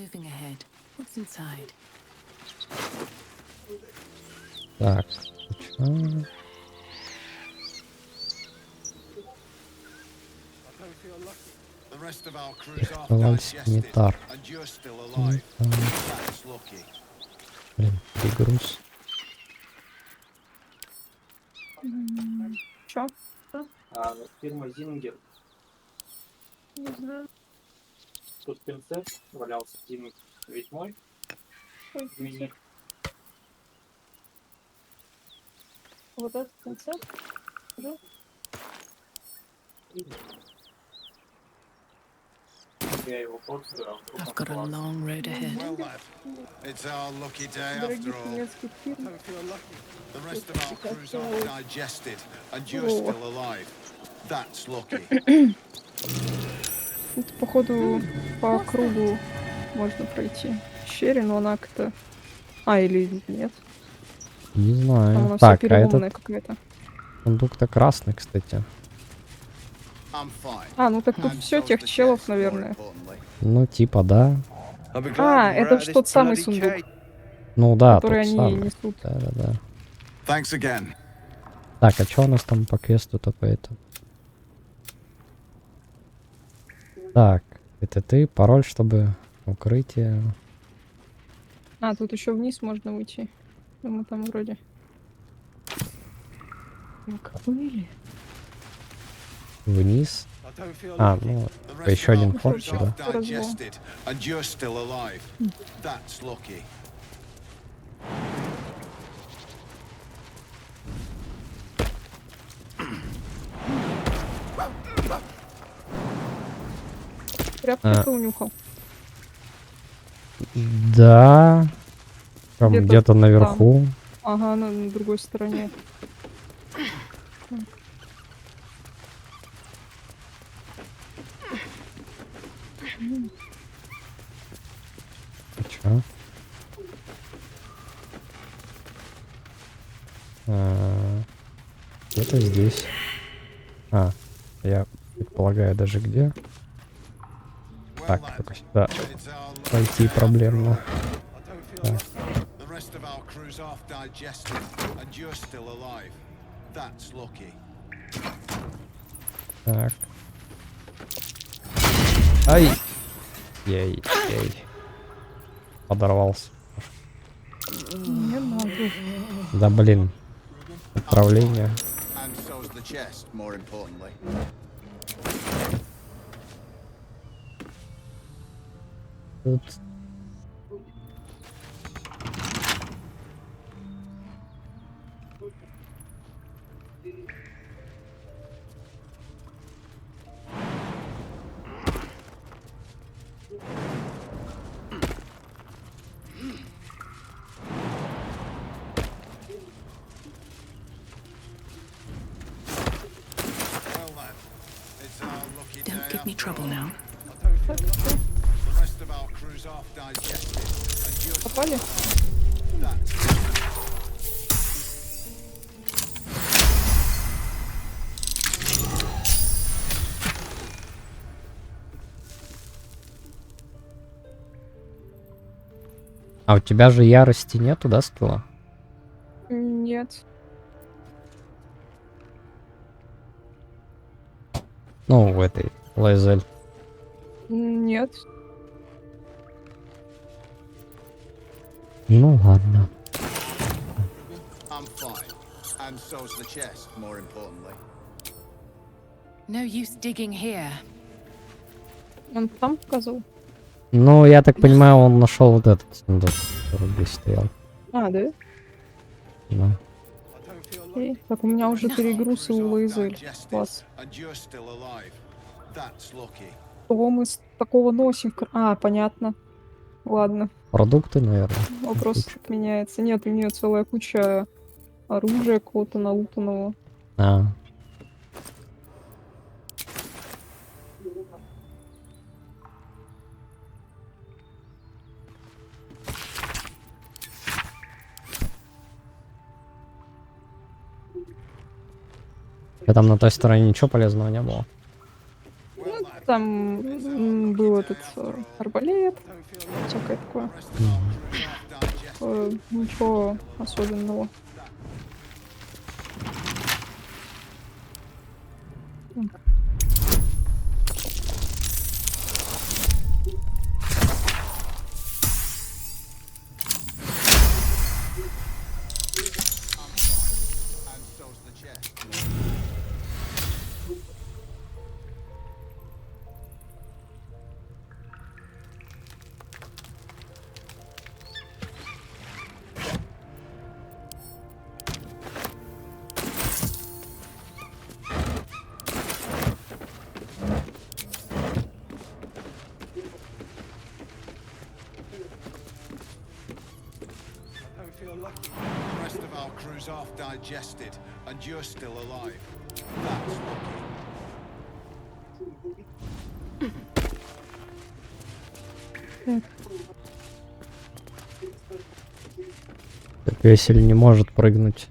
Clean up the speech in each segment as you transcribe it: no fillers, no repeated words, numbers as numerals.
Moving ahead. What's inside? Так, включаем. Эквивалент Блин, перегруз. Чё? Фирма Зингер. Не знаю. Тут пинцет валялся Зимой. Ведь мой? Ой, Мини. вот этот концерт? Да? Я его просто I've got a long road ahead. Well, lad, it's our lucky day after Дорогих all. немецких фирм. The rest of our crews are digested, and you're still alive. That's lucky. Тут, походу, по кругу можно пройти. В пещере, но она как-то... А, или нет? Не Там знаю. она вся Так, а переломанная этот какая-то. сундук-то красный, кстати. I'm fine. А, ну так тут And все so's тех the челов, chest, more наверное. importantly. Ну, типа, да. I'll be glad А, when we're это out of ж this тот самый bloody сундук, cage. Ну да, который тот они самый. несут. Да-да-да. Thanks again. Так, а что у нас там по квесту только это? Так, это ты, пароль, чтобы укрытие. А, тут еще вниз можно уйти. Мы там вроде... Как были? Вниз. I don't feel А, lucky. ну, The rest еще of один our ход crews сюда. are digested, and you're still alive. That's lucky. Тряпки ты унюхал. Да. Там Где-то где-то наверху. Ага, на другой стороне. Чё? Где-то здесь. А, я предполагаю даже где. Well, Так, lad, только сюда it's our lucky пойти day проблемно. after all. I don't feel lucky. The rest of our crews are digested, and you're still alive. That's lucky. Так. Ай! Ей, ей. Подорвался. Не надо. Да блин. Отправление. And so's the chest, more importantly. Тут. Well, lad, it's our lucky day Don't give me after trouble all. now. I don't feel lucky. The rest of our crews are digested, and you're Попали? that's А у тебя же ярости нету, да, скилла? Нет. Ну, в этой Лайзель. Нет. Ну ладно. I'm fine. And so's the chest, more importantly. No use digging here. Он там показывал? Ну, я так понимаю, он нашел вот этот сундук, который здесь стоял. А, да? Да. I don't feel lucky. Окей. Так, у меня уже перегруз и у Лоизель. Digested, Класс. and you're still alive. That's lucky. Кого мы с такого носим? А, понятно. Ладно. Продукты, наверное. Вопрос отменяется. Нет, у нее целая куча оружия какого-то налутанного. А. А там на той стороне ничего полезного не было. Well, lad, Там был этот арбалет, всякое такое. Ничего особенного. And so's the chest. The rest of our crew's half digested, and you're still alive. That's lucky. Так весель не может прыгнуть.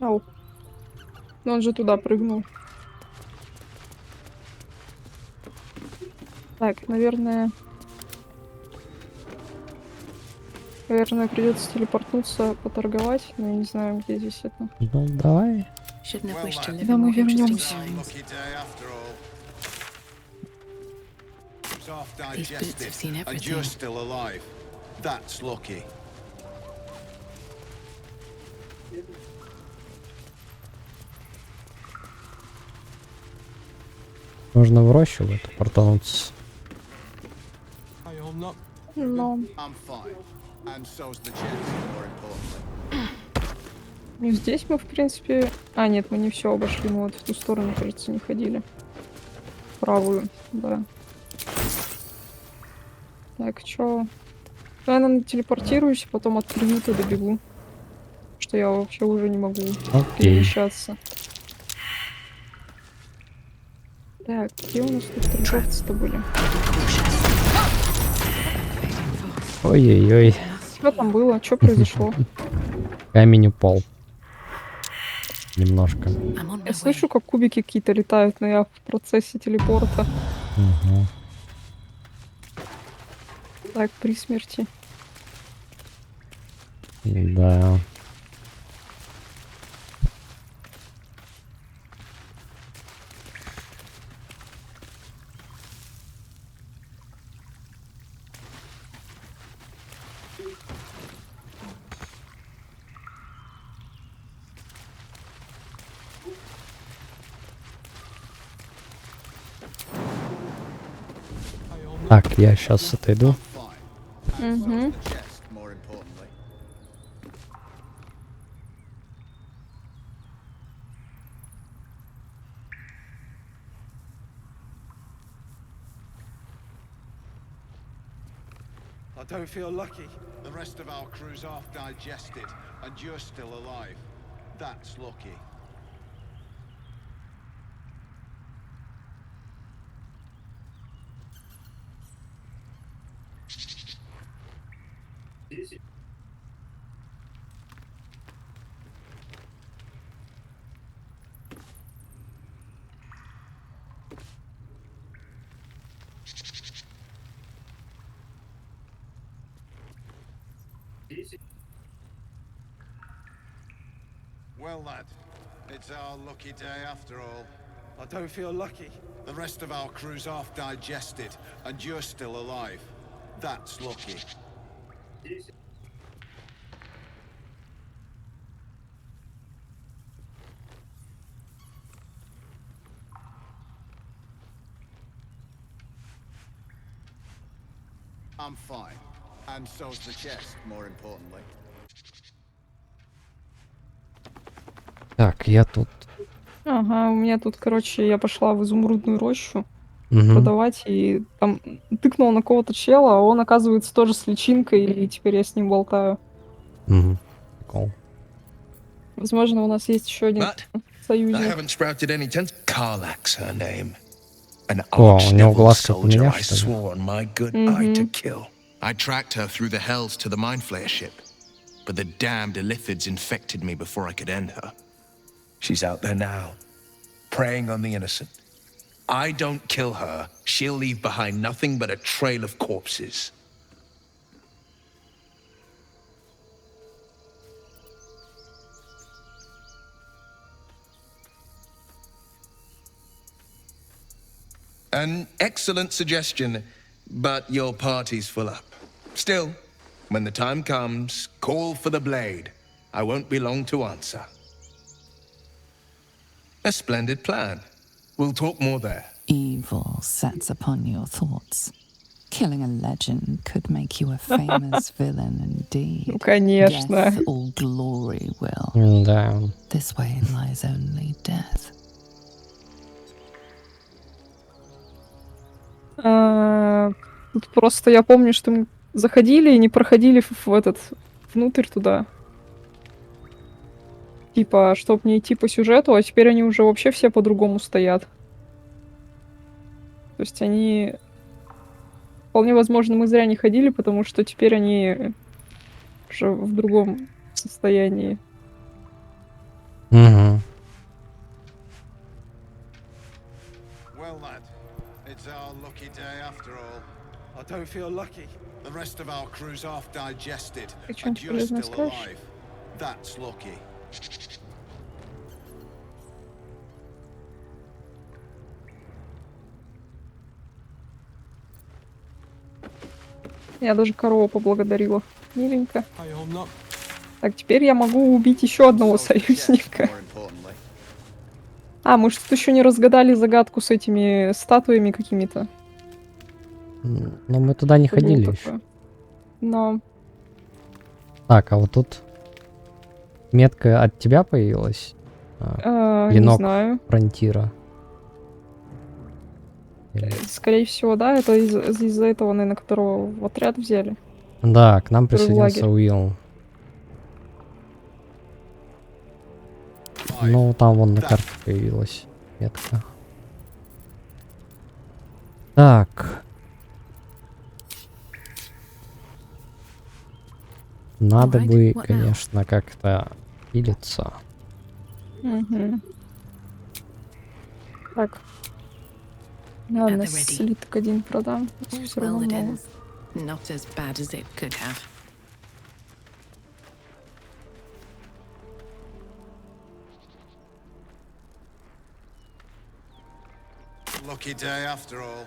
Ау. Но он же туда прыгнул. Так, наверное, придется телепортнуться, поторговать, но я не знаю, где здесь это. Ну, давай. Shouldn't have wished to live Когда in мы more interesting вернемся. times. Lucky day after all. Crew's half These boots have digested, seen and everything. you're still alive. That's lucky. Нужно в рощу в эту портануться. Но I'm fine. And so's the chest, more importantly. ну, здесь мы, в принципе... А, нет, мы не все обошли, мы вот в ту сторону, кажется, не ходили. Правую, да. Так, чё? Я, наверное, телепортируюсь, потом от приюта добегу. Что я вообще уже не могу Окей. перемещаться. Так, где у нас тут торговцы-то были? Ой-ой-ой. Что там было? Что произошло? Камень упал. Немножко. I'm on Я my слышу, way. как кубики какие-то летают, но я в процессе телепорта. Угу. Так, при смерти. Да. Так, я сейчас отойду. Fine. And so's Угу. the chest, more importantly. I don't feel lucky. The rest of our crew's half digested, and you're still alive. That's lucky. Well, lad, it's our lucky day after all. I don't feel lucky. The rest of our crew's half digested, and you're still alive. That's lucky. I'm fine. And so's the chest, more importantly. Так, я тут. Ага, у меня тут, короче, я пошла в изумрудную рощу Угу. продавать, и там тыкнула на кого-то чела, а он, оказывается, тоже с личинкой, и теперь я с ним болтаю. Угу. Прикол. Возможно, у нас есть еще один But I союзник. haven't sprouted any tent. Karlak's her name. An О, у него arch-devil глазка soldier I поменялся, да? swore on my good eye to kill. I tracked her through the hells to the Mindflayer ship, but the damned Illithids infected me before I could end her. She's out there now, preying on the innocent, I don't kill her, she'll leave behind nothing but a trail of corpses. An excellent suggestion, but your party's full up. Still, when the time comes, call for the blade. I won't be long to answer. A splendid plan. We'll talk more there. Evil sets upon your thoughts. Killing a legend could make you a famous villain indeed. Ну, конечно. Death or glory will. Да. This way lies only death. Тут просто я помню, что мы заходили и не проходили в этот внутрь туда. Типа, чтоб не идти по сюжету, а теперь они уже вообще все по-другому стоят. То есть они... Вполне возможно, мы зря не ходили, потому что теперь они уже в другом состоянии. Угу. Well, lad, it's our lucky day after all. I don't feel lucky. The rest of our crew's half digested, Ты and что-нибудь you're полезное still скажешь? alive. That's lucky. Я даже корову поблагодарила. Миленько. Hey, I'm not. Так, теперь я могу убить еще одного союзника. More importantly. А, мы что-то еще не разгадали загадку с этими статуями какими-то. Но мы туда не Что было ходили такое? еще. Но... Так, а вот тут метка от тебя появилась? не Клинок знаю. фронтира. Или- Скорее всего, да, это из-за этого, наверное, которого в отряд взяли. Да, к нам Который в присоединился лагерь. Уилл. Ну, там вон на карте появилась метка. Так. Надо Alright, бы, what now? конечно, как-то пилиться. Угу. Так. Ладно, At the ready. слиток один продам. All's Все well равно that много. ends. Not as bad as it could have. Lucky day after all.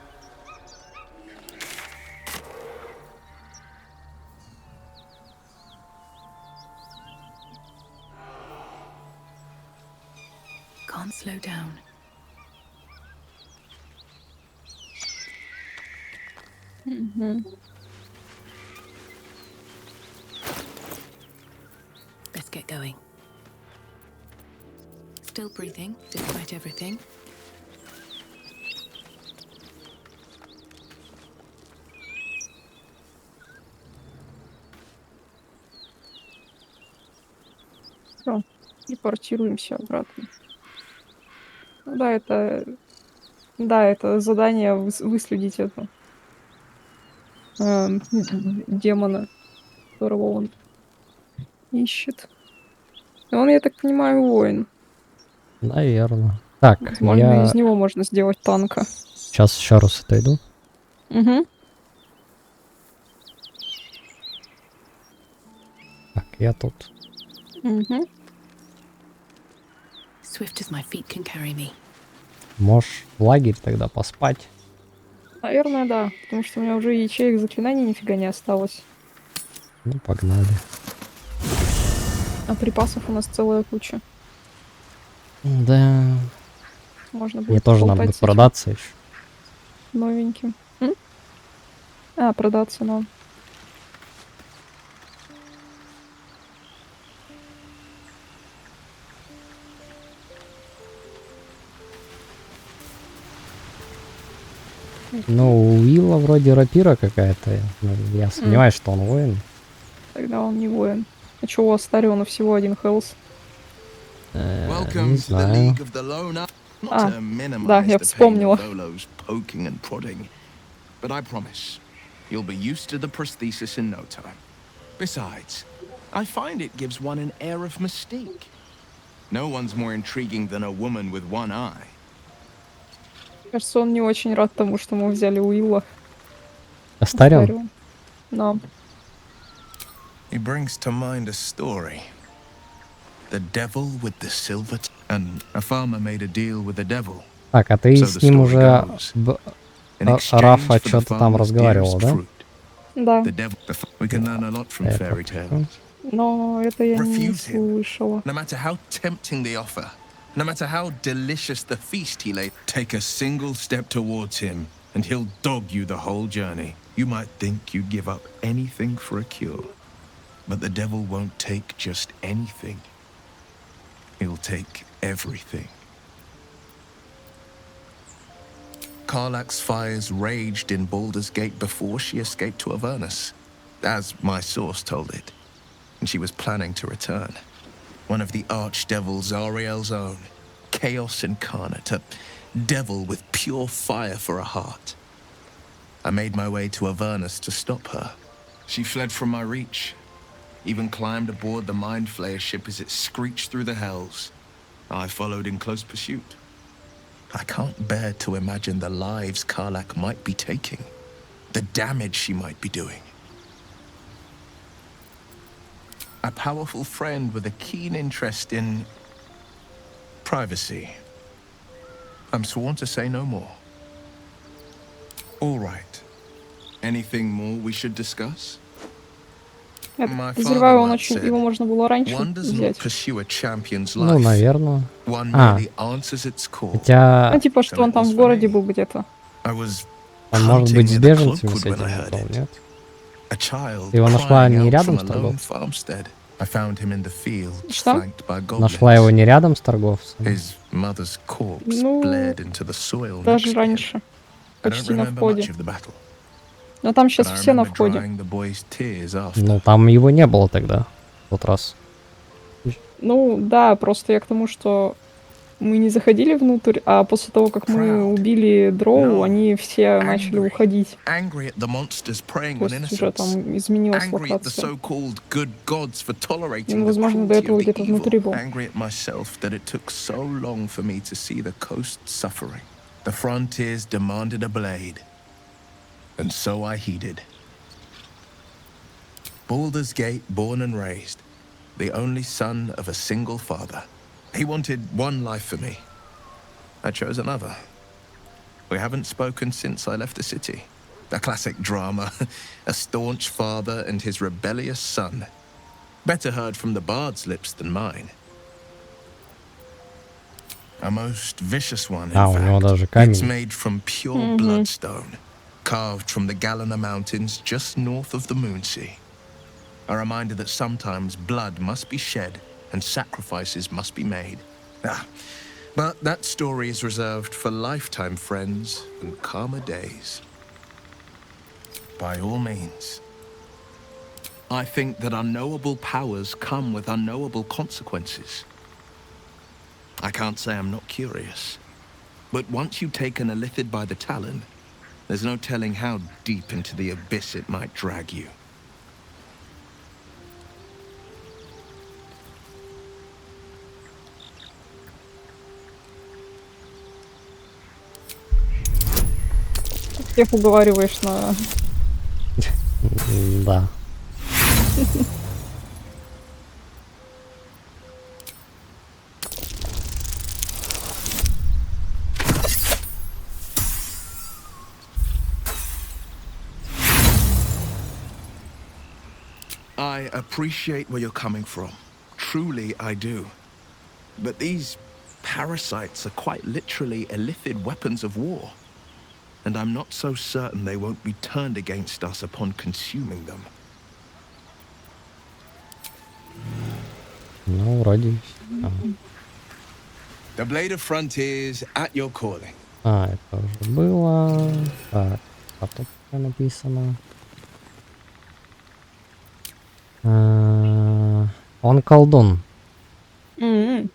Can't slow down. Мгм. Let's get going. Still breathing, despite everything. Всё, телепортируемся обратно. Ну да, это... Да, это задание выследить это... демона, которого он ищет. И он, я так понимаю, воин. Наверное. Так, Возможно, я из него можно сделать танка. сейчас еще раз отойду. Угу. Так, я тут. Угу. Swift as my feet can carry me. Можешь в лагерь тогда поспать. Наверное, да. Потому что у меня уже ячеек заклинаний нифига не осталось. Ну, погнали. А припасов у нас целая куча. Да. Можно будет Мне тоже надо поболтать будет с этим продаться еще. новеньким. А, продаться нам. Ну, у Уилла вроде рапира какая-то. Ну, я сомневаюсь, что он воин. Тогда он не воин. А чё, у Астариона всего один хелс? Не Welcome to the знаю. League of the Lone. Not Ah, to minimize да, я the pain вспомнила. of Volo's poking and prodding, but I promise you'll be used to the prosthesis in no time. Besides, I find it gives one an air of mystique. No one's more intriguing than a woman with one eye. Кажется, он не очень рад тому, что мы взяли Уилла. Астарион? Астарион. Да. He brings to mind a story. The devil with the silver and a farmer made a deal with the devil. Так, а ты So с the ним story уже goes. In exchange Рафа for the что-то там farmer's разговаривал, dearest да? fruit, Да. the devil. We can learn a lot from Это fairy tales. Но это я не Refuse him. слышала. No matter how tempting the offer, no matter how delicious the feast he laid, take a single step towards him, and he'll dog you the whole journey. You might think you'd give up anything for a cure, but the devil won't take just anything. He'll take everything. Karlach's fires raged in Baldur's Gate before she escaped to Avernus, as my source told it, and she was planning to return. One of the archdevils Ariel's own, chaos incarnate, a devil with pure fire for a heart. I made my way to Avernus to stop her. She fled from my reach, even climbed aboard the Mind Flayer ship as it screeched through the hells. I followed in close pursuit. I can't bear to imagine the lives Karlach might be taking, the damage she might be doing. A powerful friend with a keen interest in privacy. I'm sworn to say no more. All right. Anything more we should discuss? Я My подозреваю, father он once очень... said, Его можно было раньше one does not взять. pursue a champion's Ну, life. наверное. One А. merely answers its call. Хотя Ну, типа, что он там в городе был где-то. I was он может быть hunting с near the беженцами с Cloakwood when I этим heard был, it. нет? A child Ты его нашла crying не out рядом from с a lone торговцем? farmstead. I found him in the fields, Что? flanked by goblins. Нашла его не рядом с торговцем? His mother's corpse Ну, bled into the soil next даже to him. раньше. I don't Почти на remember входе. much of the battle, Но там but сейчас I все на remember входе. drying the boy's tears after. Ну, там его не было тогда, в тот раз. Ну, да, просто я к тому, что мы не заходили внутрь, а после того, как мы убили Дроу, они все начали уходить. Angry at the monsters preying То on есть уже innocents. там изменилась Angry at the локация. so-called good gods for tolerating Ну, the возможно, до cruelty этого of the где-то внутри evil. был. Angry at myself that it took so long for me to see the coast suffering. The frontiers demanded a blade, and so I heeded. Baldur's Gate, born and raised, the only son of a single father. He wanted one life for me. I chose another. We haven't spoken since I left the city. A classic drama. A staunch father and his rebellious son. Better heard from the bard's lips than mine. A most vicious one, in У него даже fact. камень. It's made from pure bloodstone, carved from the Galena Mountains just north of the Moonsea. A reminder that sometimes blood must be shed and sacrifices must be made. But that story is reserved for lifetime friends and calmer days. By all means. I think that unknowable powers come with unknowable consequences. I can't say I'm not curious. But once you've taken a lithid by the talon, there's no telling how deep into the abyss it might drag you. Всех уговариваешь на... Да. I appreciate where you're coming from. Truly, I do. But these parasites are quite literally illithid weapons of war. And I'm not so certain they won't be turned against us upon consuming them. Ну, вроде всё. The Blade of Frontiers at your calling. Это уже было. Так, а тут что написано? Он колдун. М-м.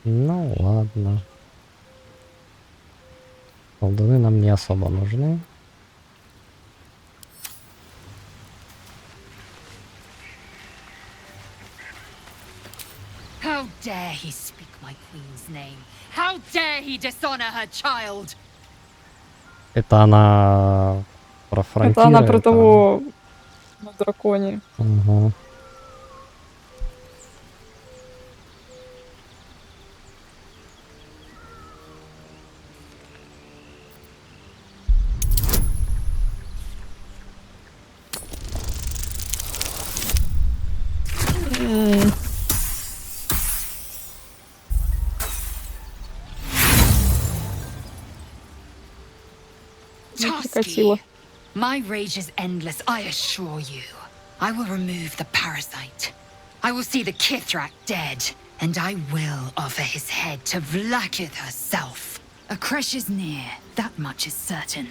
Ну, ладно. Колдуны нам не особо нужны. How dare he speak my queen's name? How dare he dishonor her child? Это она про фронтира. Это она про это- того на драконе. Ага. Прекратила. My rage is endless, I assure you. I will remove the parasite. I will see the Kithrak dead, and I will offer his head to Vlaakith herself. A crash is near, that much is certain.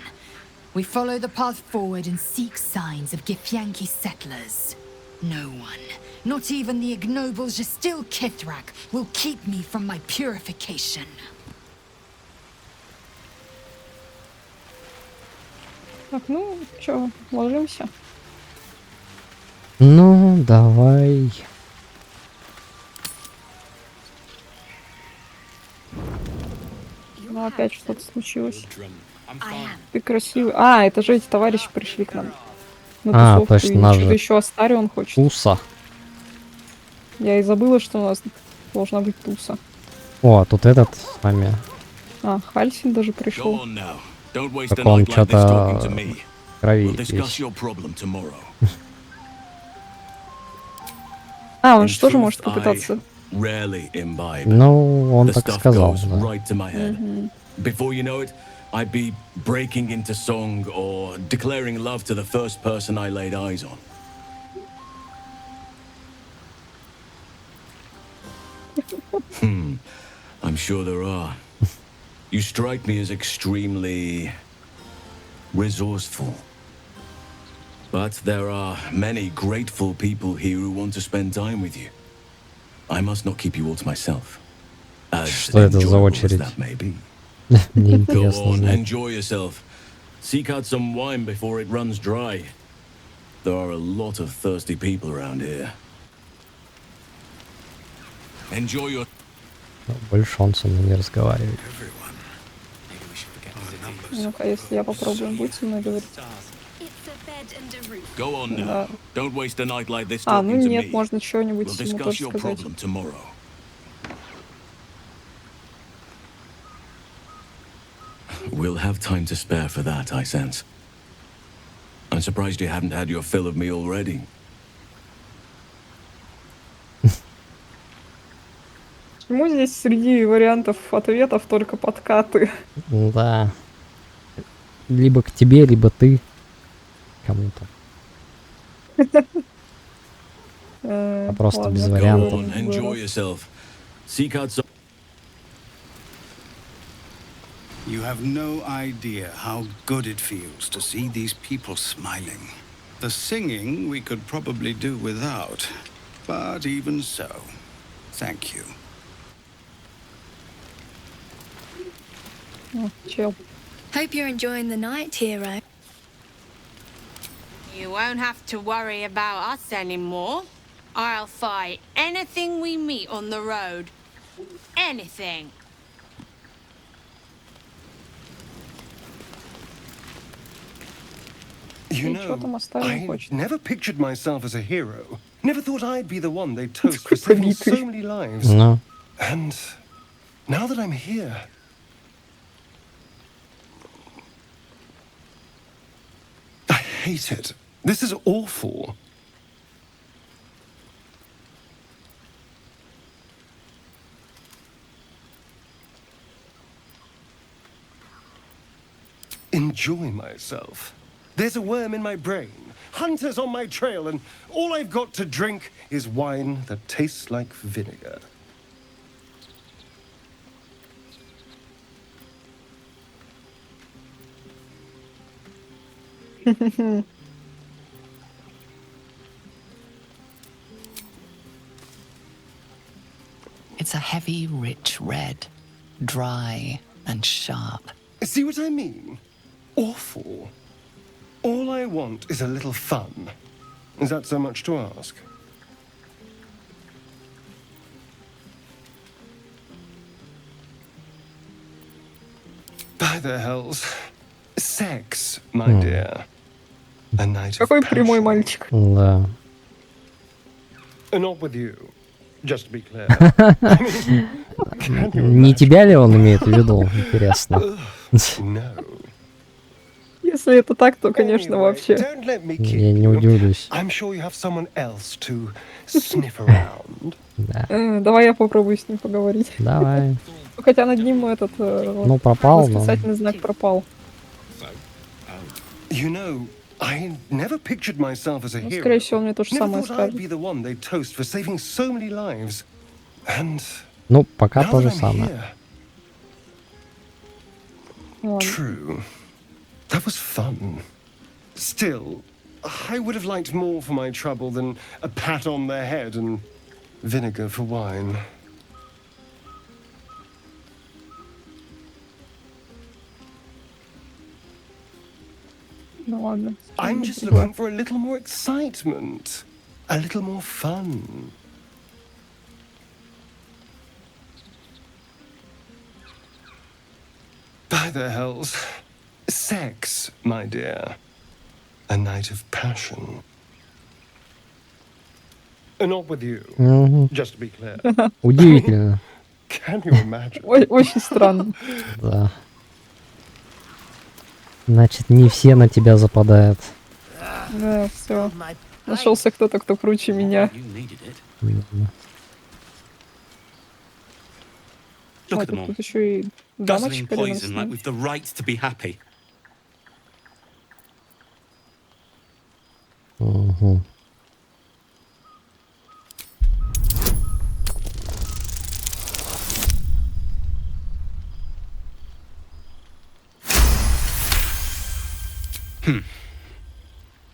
We follow the path forward and seek signs of Githyanki settlers. No one, not even the ignoble Gestil Kithrak, will keep me from my purification. Так, ну, чё, ложимся? Ну, давай. Ну, опять что-то случилось. I am. Ты красивый. А, это же эти товарищи пришли к нам. На А, тусовку. точно, И нас что-то же. еще Астарион хочет. Туса. Я и забыла, что у нас должна быть туса. О, тут этот с вами. А, Хальсин даже пришел. Go on now. Don't waste a Так он night like this talking что-то to me. крови We'll discuss весь. your problem tomorrow. А, он In же тоже truth, может попытаться. I rarely imbibe. Ну, он The так stuff сказал. goes Да. right to my head. Before you know it, I'd be breaking into song or declaring love to the first person I laid eyes on. I'm sure there are. You strike me as extremely resourceful. But there are many grateful people here who want to spend time with you. I must not keep you all to myself. As Что это за enjoyable as очередь? that may be. Мне Go интересно on, знать. enjoy yourself. Seek out some wine before it runs dry. There are a lot of thirsty people around here. Enjoy your... Больше он со мной не разговаривает. Ну-ка, если я попробую, будет со мной говорить. Go on now. Да. Don't waste a night like this А, ну talking to нет, me. можно чего-нибудь We'll ему discuss тоже your сказать. problem tomorrow. We'll have time to spare for that, I sense. I'm surprised you haven't had your fill of me already. Почему здесь среди вариантов ответов только подкаты? Да. Либо к тебе, либо ты кому-то. А просто Ладно, без Go вариантов. on, enjoy yourself. Seek out some... You have no idea how good it feels to see these people smiling. The singing we could probably do without, but even so, thank you. О, чел. Hope you're enjoying the night, hero. You won't have to worry about us anymore. I'll fight anything we meet on the road. Anything. You know, I never pictured myself as a hero. Never thought I'd be the one they toast for saving so many lives. Ну, And now that I'm here, I hate it. This is awful. Enjoy myself. There's a worm in my brain, hunters on my trail, and all I've got to drink is wine that tastes like vinegar. It's a heavy, rich red, dry and sharp. See what I mean? Awful. All I want is a little fun. Is that so much to ask? By the hells. Sex, my dear. A night of Какой прямой passion. мальчик. Да. Not with you. Just to be clear. Не тебя ли он имеет в виду, интересно? No. Если это так, то, конечно, вообще. Don't let me Я keep не you. удивлюсь. I'm sure you have someone else to sniff around. Да. Давай я попробую с ним поговорить. Давай. Хотя над ним этот Ну, пропал, но... восклицательный знак пропал. You know, I never pictured myself as a Ну, hero. скорее всего, он мне то же Never самое thought I'd скажет. be the one they'd toast for saving so many lives. And Ну, пока now то же that I'm самое. here, Ладно. true. That was fun. Still, I would have liked more for my trouble than a pat on the head and vinegar for wine. Ну ладно. I'm just looking for a little more excitement, a little more fun. By the hells. Sex, my dear. A night of passion. Not with you. Just to be clear. Удивительно. Can you imagine? Очень странно. Да. Значит, не все на тебя западают. Да, все. Нашелся кто-то, кто круче меня. Look А, at them all. тут еще и Guzzling дамочка рядом с poison like ним. we've the right to be happy. Угу.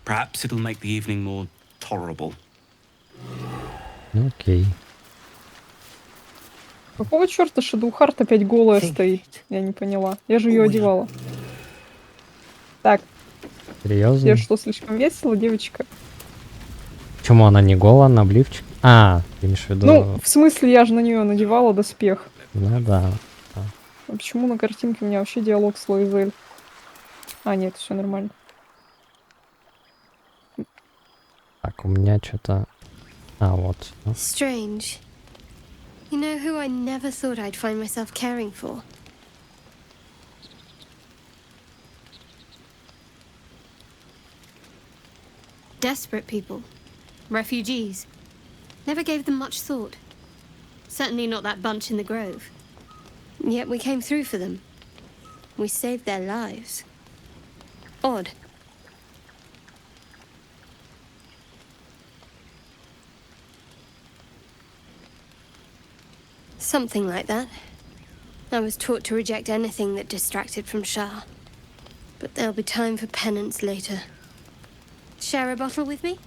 Perhaps it'll make the evening more tolerable. Окей. Какого черта Шадоухарт опять голая стоит? Я не поняла. Я же ее одевала. Так, Серьезно? тебе что, слишком весело, девочка? Почему она не голая, на обливчик? А, ты имеешь в виду... Ну, в смысле, я же на нее надевала доспех. Ну да. А почему на картинке у меня вообще диалог с Лоизель? А, нет, все нормально. Так, у меня что-то... А, вот. Strange. You know who I never thought I'd find myself caring for? Desperate people. Refugees. Never gave them much thought. Certainly not that bunch in the grove. Yet we came through for them. We saved their lives. Odd. Something like that. I was taught to reject anything that distracted from Shah. But there'll be time for penance later. Share a bottle with me?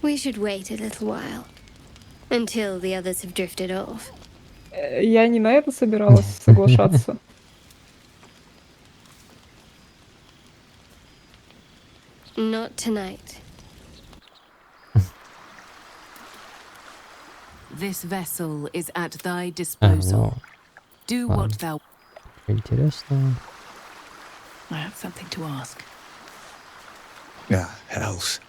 We should wait a little while. Until the others have drifted off. Я не на это собиралась соглашаться. Not tonight. This vessel is at thy А, disposal. ну, Do ладно. what thou... Интересно. I have something to ask. Ah, hells.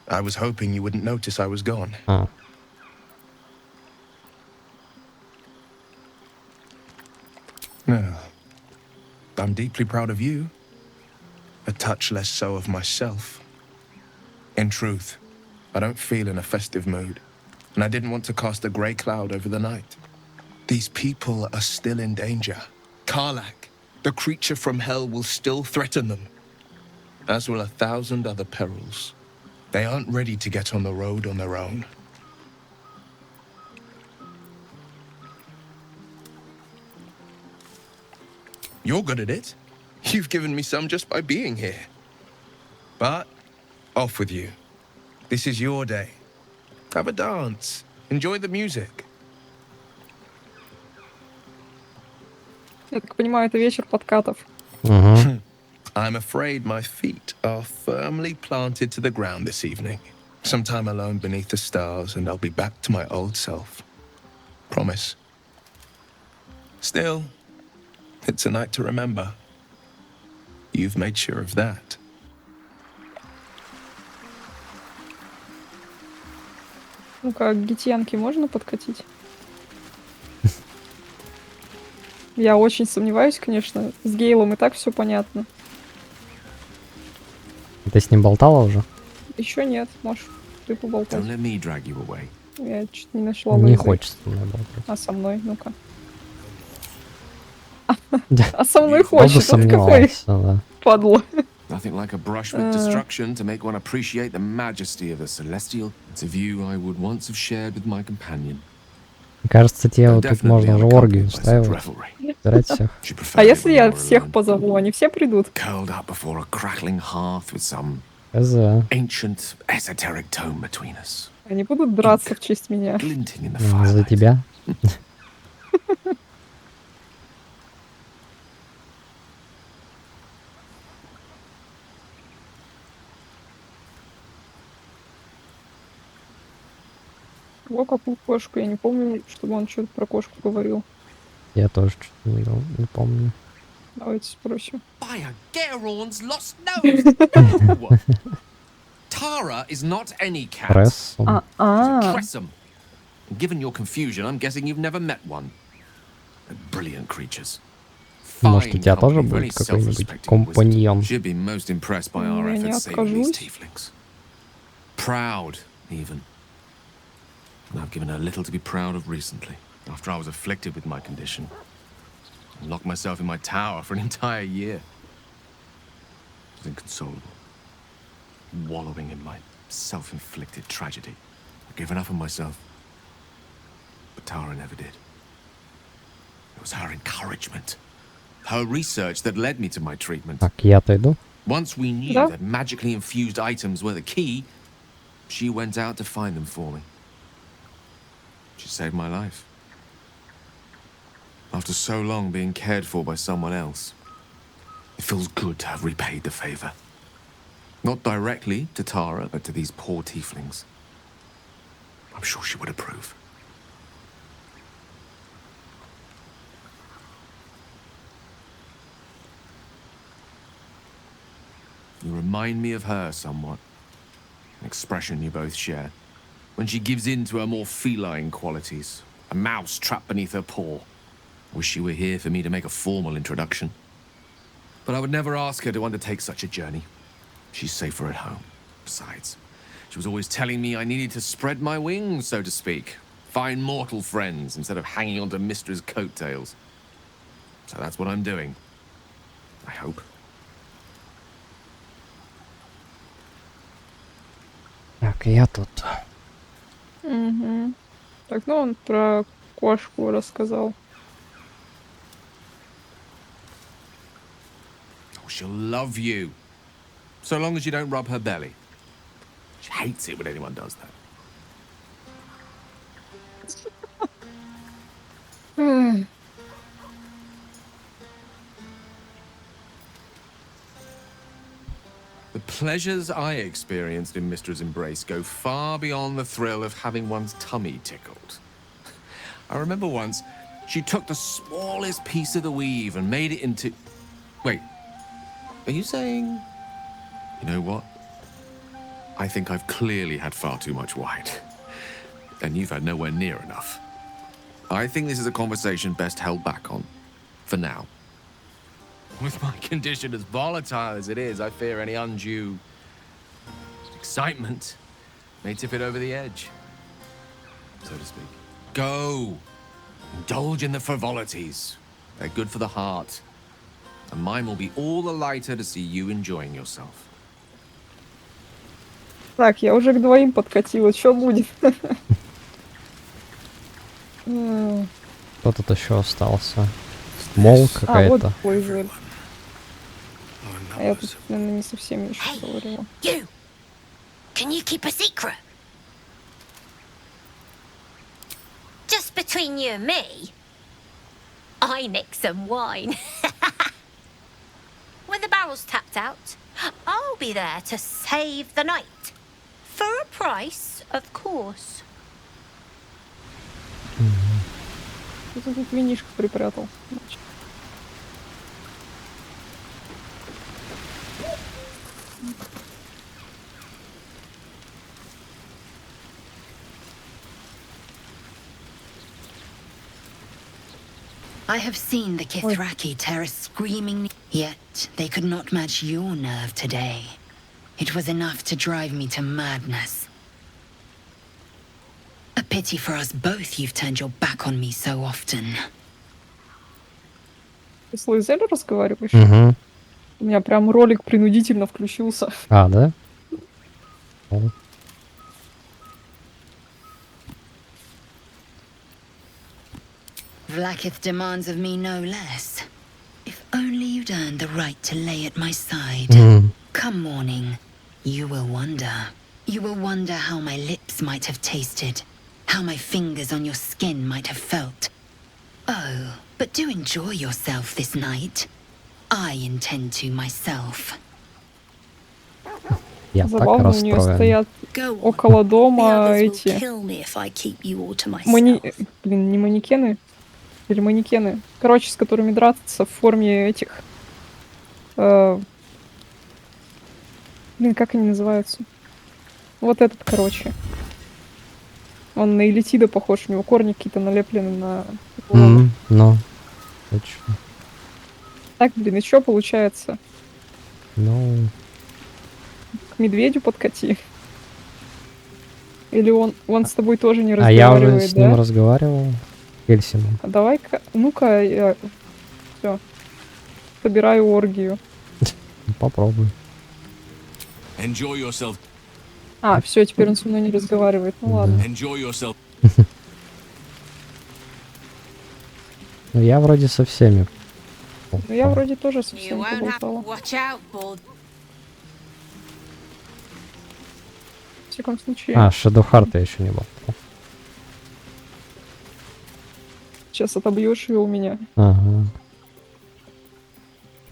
I was hoping you wouldn't notice I was gone. А, No. I'm deeply proud of you. A touch less so of myself. In truth, I don't feel in a festive mood, and I didn't want to cast a grey cloud over the night. These people are still in danger. Karlak, the creature from hell, will still threaten them, as will 1,000 other perils. They aren't ready to get on the road on their own. You're good at it. You've given me some just by being here. But, off with you. This is your day. Have a dance. Enjoy the music. Я так понимаю, это вечер подкатов. угу. I'm afraid my feet are firmly planted to the ground this evening. Some time alone beneath the stars, and I'll be back to my old self. Promise. Still, it's a night to remember. You've made sure of that. Ну-ка, к гитьянке можно подкатить? Я очень сомневаюсь, конечно. С Гейлом и так все понятно. Ты с ним болтала уже? Еще нет, можешь ты поболтать. Don't let me drag you away. Я чуть не нашла. Не лазер. хочется со мной болтать. А со мной, ну-ка. А со мной хочет, вот какой сомневался, да. падла. Nothing like a brush with destruction to make one appreciate the majesty of the celestial. It's a view I would once have shared with my companion. Мне кажется, тебе вот тут можно уже оргию устраивать. Собирать всех. А если я всех позову, они все придут? Curled up before a crackling hearth with some ancient esoteric tome between us. Они будут драться в честь меня. Glinting in the За firelight. тебя. О, какую кошку, я не помню, чтобы он что-то про кошку говорил. Я тоже что-то не помню. Давайте спросим. By a Gerorn's lost nose! Tara is not any cat. Трессом. She's a tressum. Given your confusion, I'm guessing you've never met one. They're brilliant creatures. Может, у тебя тоже будет какой-нибудь компаньон? She'd be most impressed by our Я не efforts saving these откажусь. tieflings. Proud, even. And I've given her little to be proud of recently, after I was afflicted with my condition. And locked myself in my tower for an entire year. I was inconsolable. Wallowing in my self-inflicted tragedy. I'd given up on myself. But Tara never did. It was her encouragement. Her research that led me to my treatment. Так, я-то иду. Once we knew that magically infused items were the key, she went out to find them for me. She saved my life. After so long being cared for by someone else, it feels good to have repaid the favor. Not directly to Tara, but to these poor tieflings. I'm sure she would approve. You remind me of her somewhat. An expression you both share. When she gives in to her more feline qualities. A mouse trapped beneath her paw. Wish she were here for me to make a formal introduction. But I would never ask her to undertake such a journey. She's safer at home. Besides, she was always telling me I needed to spread my wings, so to speak. Find mortal friends instead of hanging onto Mistra's coattails. So that's what I'm doing. I hope. Так, я тут. Угу. Так, ну он про кошку рассказал. She'll love you. So long as you don't rub her belly. She hates it when anyone does that. The pleasures I experienced in Mistra's embrace go far beyond the thrill of having one's tummy tickled. I remember once, she took the smallest piece of the weave and made it into... Wait, are you saying... You know what? I think I've clearly had far too much wine. And you've had nowhere near enough. I think this is a conversation best held back on. For now. With my condition as volatile as it is, I fear any undue excitement may tip it over the edge, so to speak. Go! Indulge in the frivolities. They're good for the heart. And mine will be all the lighter to see you enjoying yourself. Так, я уже к двоим подкатила. Что будет? Кто тут еще остался? Мол какая-то. Вот твой зверь. А я тут, наверное, не совсем еще говорила. You! Can you keep a secret? Just between you and me, I nicked some wine. When the barrel's tapped out, I'll be there to save the night. For a price, of course. Что ты тут винишко припрятал? I have seen the Kithraki tear a screaming, yet they could not match your nerve today. It was enough to drive me to madness. A pity for us both you've turned your back on me so often. Ты с Луизель разговариваешь? Угу. У меня прям ролик принудительно включился. А, да? О. Vlaakith demands of me no less. If only you'd earned the right to lay at my side. Come morning, you will wonder. You will wonder how my lips might have tasted, how my fingers on your skin might have felt. Oh, but do enjoy yourself this night. I intend to myself. Я так Забавно, у нее расстроен. стоят около дома эти... Блин, не манекены? Или манекены? Короче, с которыми драться в форме этих... Блин, как они называются? Вот этот, короче. Он на Элитида похож, у него корни какие-то налеплены на... Ну, точно. Так, блин, и чё получается? Ну... К медведю подкати. Или он с тобой тоже не А разговаривает, я уже с ним да? разговаривал. Кельсином. А давай-ка, ну-ка, я... Всё. Собираю оргию. Попробуй. Enjoy yourself. А, все, теперь он со мной не разговаривает. Ну ладно. Enjoy yourself. Ну я вроде со всеми. Ну я вроде тоже со всеми поболтала. В всяком случае. А, Shadow Heart я еще не болтал. Сейчас отобьешь ее у меня. Ага.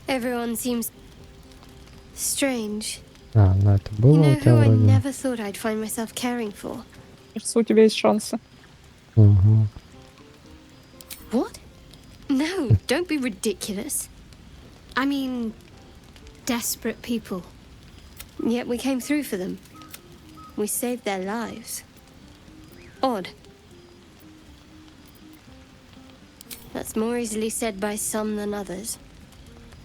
Everyone seems strange. А, ну это You было у know тебя who I вроде. never thought I'd find myself caring for? Кажется, у тебя есть шансы. Угу. What? No, don't be ridiculous. I mean, desperate people. Yet we came through for them. We saved their lives. Odd. That's more easily said by some than others.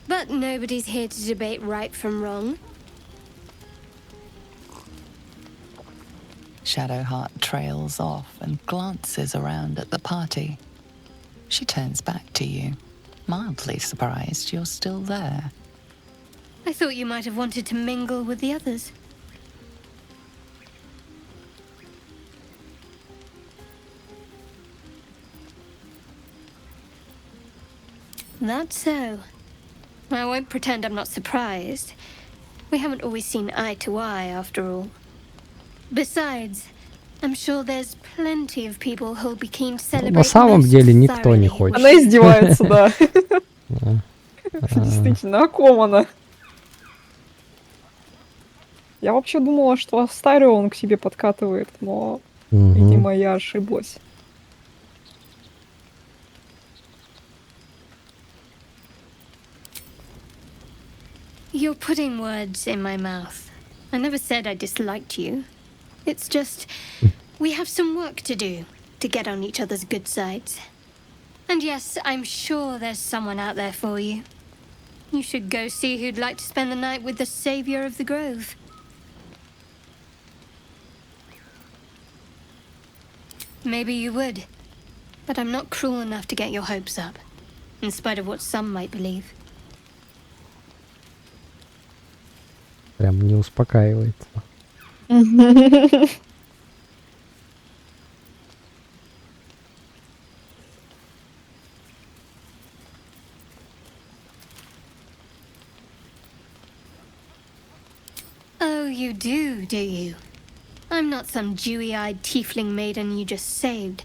But nobody's here to debate right from wrong. Shadowheart trails off and glances around at the party. She turns back to you, mildly surprised you're still there. I thought you might have wanted to mingle with the others. That's so. I won't pretend I'm not surprised. We haven't always seen eye to eye, after all. Besides, I'm sure there's plenty of people who'll be keen to celebrate. На самом деле никто не хочет. Она издевается, да. Действительно, о ком она? Я вообще думала, что Астарио он к себе подкатывает, но, видимо, я ошиблась. You're putting words in my mouth. I never said I disliked you. It's just, we have some work to do to get on each other's good sides. And yes, I'm sure there's someone out there for you. You should go see who'd like to spend the night with the savior of the grove. Maybe you would, but I'm not cruel enough to get your hopes up, in spite of what some might believe. Прям не успокаивается. Oh, you do you? I'm not some dewy-eyed tiefling maiden you just saved.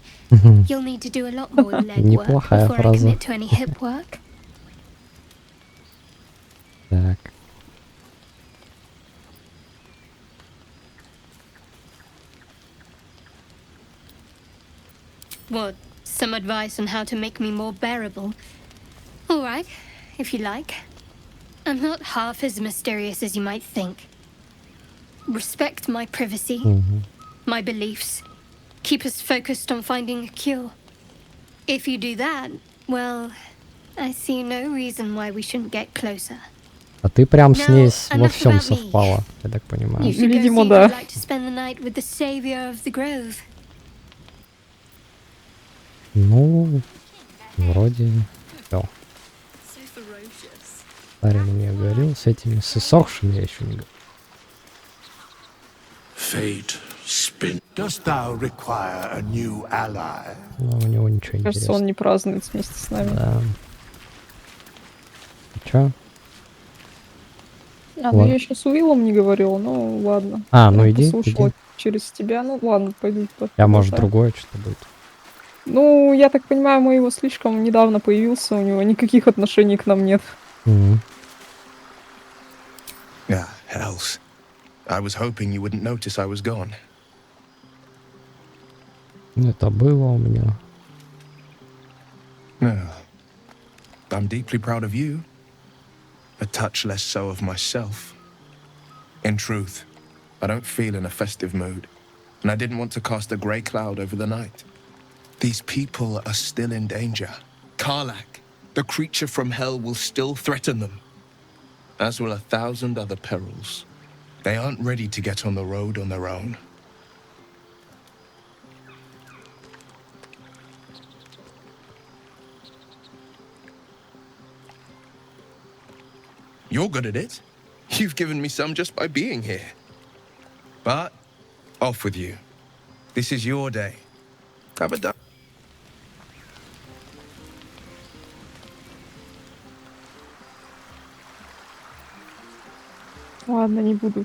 You'll need to do a lot more legwork before I commit to any hip work. Так. What, Some advice on how to make me more bearable. All right, if you like. I'm not half as mysterious as you might think. Respect my privacy, my beliefs. Keep us focused on finding a cure. If you do that, well, I see no reason why we shouldn't get closer. А ты прям с ней Now, во enough всем about me. совпала, я так понимаю. You should go see Видимо, if да. you'd like to spend the night with the savior of the grove. Ну, вроде все. Парень мне говорил, с этими сосохшими я еще не говорил. Fate spin. Dost thou require a new ally? Но у него ничего Кажется, интересного. он не празднует вместе с нами. Да. Чё? А, ну Ладно. я еще с Уиллом не говорила, ну ладно. А, ну Я иди, послушала иди. через тебя, ну ладно, пойду. Я, может, Да. другое что-то будет. Ну, я так понимаю, мы его слишком недавно появился, у него никаких отношений к нам нет. Ah, hells. I was hoping you wouldn't notice I was gone. Это было у меня. No. I'm deeply proud of you. A touch less so of myself. In truth, I don't feel in a festive mood, and I didn't want to cast a grey cloud over the night. These people are still in danger. Karlak, the creature from hell, will still threaten them, as will 1,000 other perils. They aren't ready to get on the road on their own. You're good at it. You've given me some just by being here. But, off with you. This is your day. Have a duck. Ладно, не буду.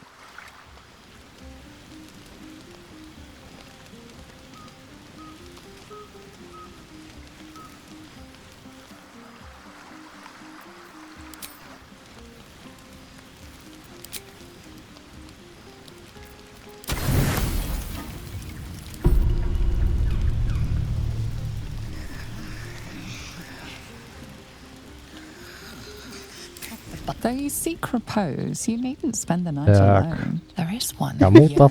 Though you seek repose, you needn't spend the night Так. alone. There is one who Кому-то yearns for you in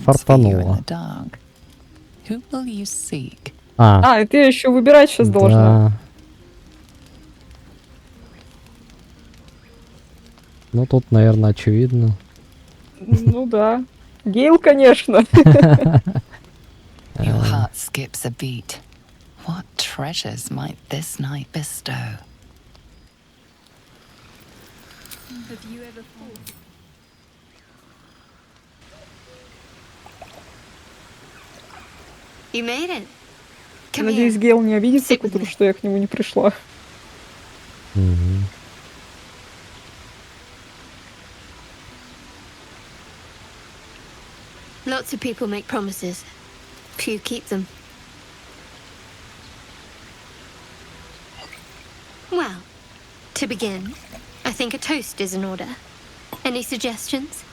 фартануло. the dark. Who will you seek? А, это я еще выбирать сейчас должна. Да. Ну, тут, наверное, очевидно. Ну да. Гейл, конечно. Your heart skips a beat. What treasures might this night bestow? Have you ever thought? You made it. Come Надеюсь, here. Гейл не обидится, Sit with потому me. что я к нему не пришла. Мгм. Lots of people make promises. Few keep them. Well, to begin, I think a toast is in order. Any suggestions?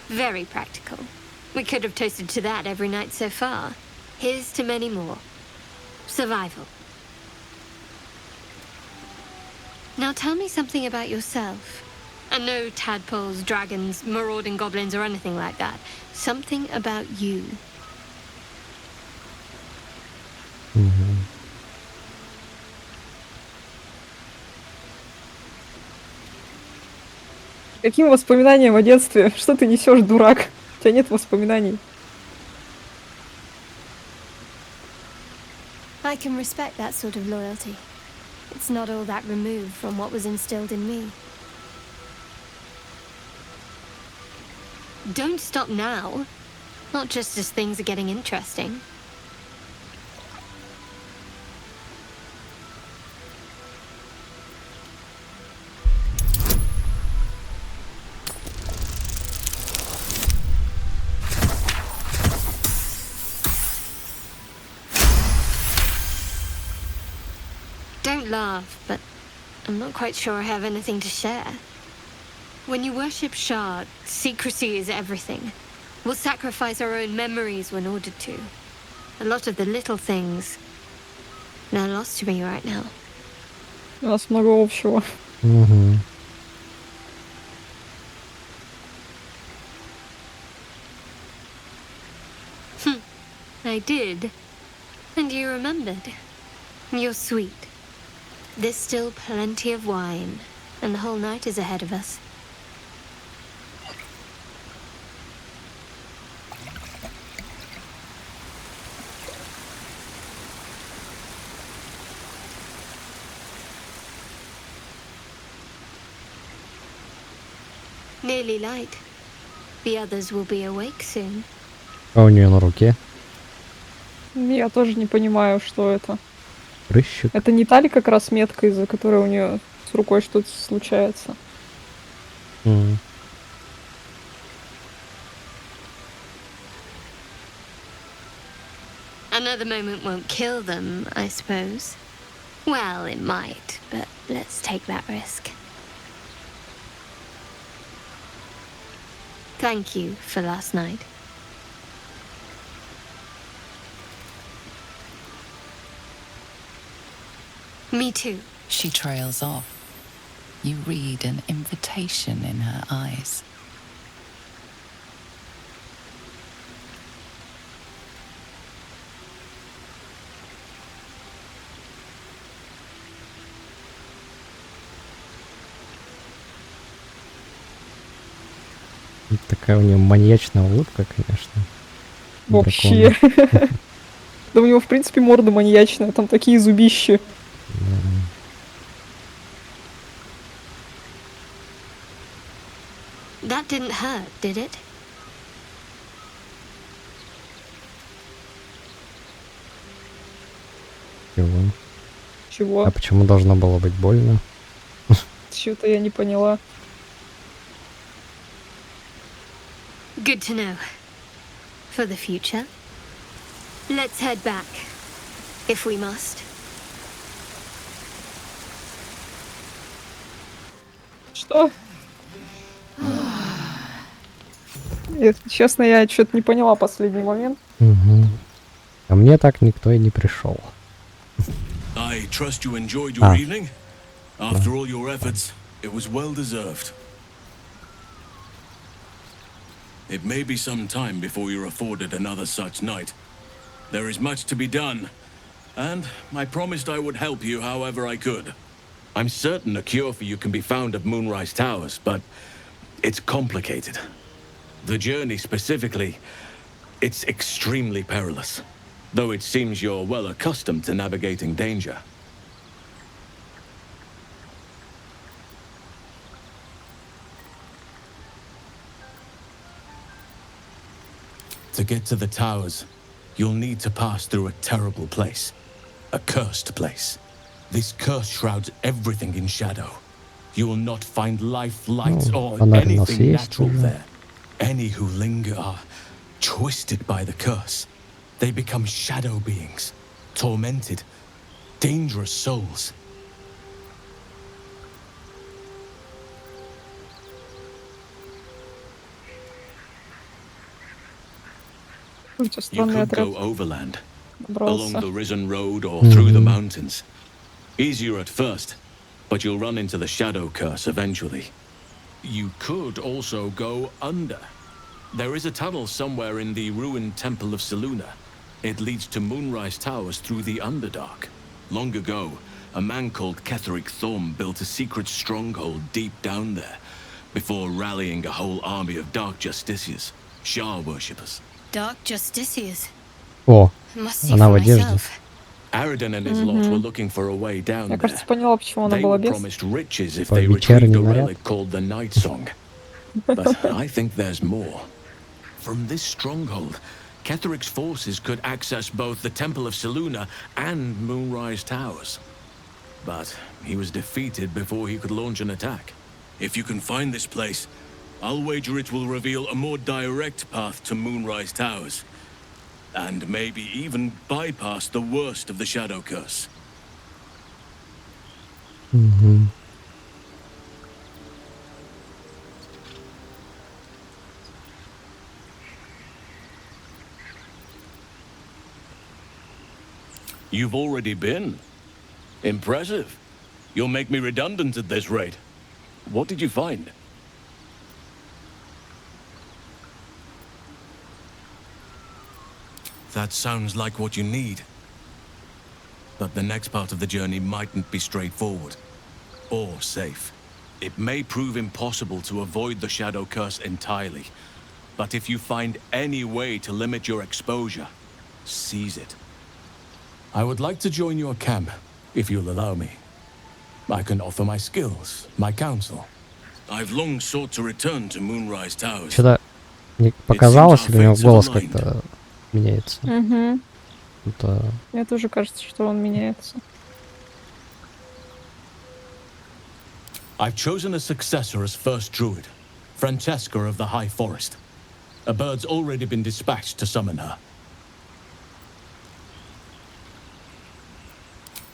Very practical. We could have toasted to that every night so far. Here's to many more. Survival. Now tell me something about yourself. And no tadpoles, dragons, marauding goblins, or anything like that. Something about you. Мгм. Каким воспоминаниям о детстве? Что ты несешь, дурак? У тебя нет воспоминаний. I can respect that sort of loyalty. It's not all that removed from what was instilled in me. Don't stop now. Not just as things are getting interesting. Don't laugh, but I'm not quite sure I have anything to share. When you worship Shard, secrecy is everything. We'll sacrifice our own memories when ordered to. A lot of the little things are lost to me right now. У нас много общего. Угу. I did. And you remembered. You're sweet. There's still plenty of wine, and the whole night is ahead of us. Nearly light. The others will be awake soon. А у нее на руке Я тоже не понимаю, что это. прыщик. Это не та ли как раз метка, из-за которой у нее с рукой что-то случается? М. Another moment won't kill them, I suppose. Well, it might, but let's take that risk. Thank you for last night. Me too. She trails off. You read an invitation in her eyes. Такая у нее маньячная улыбка, конечно. Вообще. Да у него, в принципе, морда маньячная, там такие зубища. That didn't hurt, did it? Чего? Чего? А почему должно было быть больно? Чего-то я не поняла. Good to know. For the future. Let's head back. If we must. Что? Если честно, я что-то не поняла последний момент. Угу. А мне так никто и не пришел. I trust you enjoyed your evening. After all your efforts, it was well deserved. It may be some time before you're afforded another such night. There is much to be done, and I promised I would help you however I could. I'm certain a cure for you can be found at Moonrise Towers, but it's complicated. The journey specifically, it's extremely perilous, though it seems you're well accustomed to navigating danger. To get to the towers, you'll need to pass through a terrible place. A cursed place. This curse shrouds everything in shadow. You will not find life, light, or anything natural there. Any who linger are twisted by the curse. They become shadow beings, tormented, dangerous souls. You could go overland, along the risen road or through the mountains. Easier at first, but you'll run into the shadow curse eventually. You could also go under. There is a tunnel somewhere in the ruined temple of Selûne. It leads to Moonrise Towers through the Underdark. Long ago, a man called Ketheric Thorm built a secret stronghold deep down there, before rallying a whole army of Dark Justiciars, Shah worshippers. Dark Justiciars. О, Must see она for в одежде. myself. Aridin and his lot were looking for a way down Я, there. кажется, поняла, почему она They была were без. promised riches if По they retrieved вечерний a наряд. relic called the Night Song. But I think there's more. From this stronghold, Ketheric's forces could access both the Temple of Selûne and Moonrise Towers. But he was defeated before he could launch an attack. If you can find this place, I'll wager it will reveal a more direct path to Moonrise Towers. And maybe even bypass the worst of the Shadow Curse. Угу. You've already been? Impressive. You'll make me redundant at this rate. What did you find? That sounds like what you need. But the next part of the journey mightn't be straightforward. Or safe. It may prove impossible to avoid the shadow curse entirely. But if you find any way to limit your exposure, seize it. I would like to join your camp, if you'll allow me. I can offer my skills, my counsel. I've long sought to return to Moonrise Towers. Что-то мне показалось, или у него голос как-то меняется. Угу. Это... Мне тоже кажется, что он меняется. I've chosen a successor as first druid, Francesca of the High Forest. A bird's already been dispatched to summon her.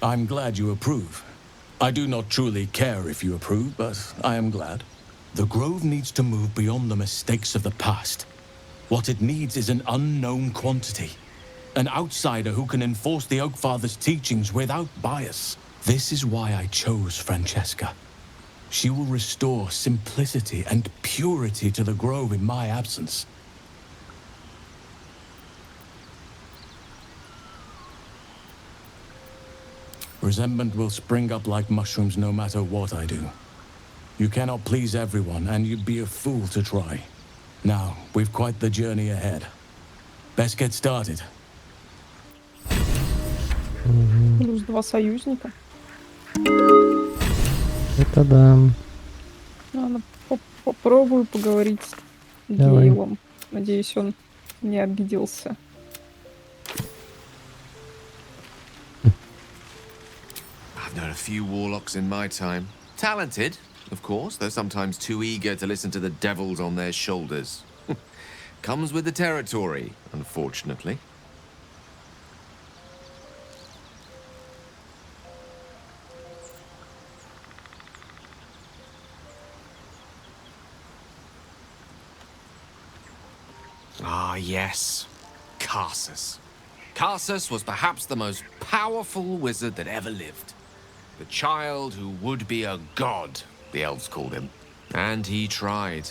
I'm glad you approve. I do not truly care if you approve, but I am glad. The Grove needs to move beyond the mistakes of the past. What it needs is an unknown quantity. An outsider who can enforce the Oakfather's teachings without bias. This is why I chose Francesca. She will restore simplicity and purity to the Grove in my absence. Resentment will spring up like mushrooms no matter what I do. You cannot please everyone, and you'd be a fool to try. Now, we've quite the journey ahead. Best get started. Плюс 2 союзника. Это да. Ладно, попробую поговорить с Давай. Гейлом. Надеюсь, он не обиделся. I've known a few warlocks in my time. Talented, of course, though sometimes too eager to listen to the devils on their shoulders. Comes with the territory, unfortunately. Ah, yes. Karsus. Karsus was perhaps the most powerful wizard that ever lived. The child who would be a god, the elves called him. And he tried.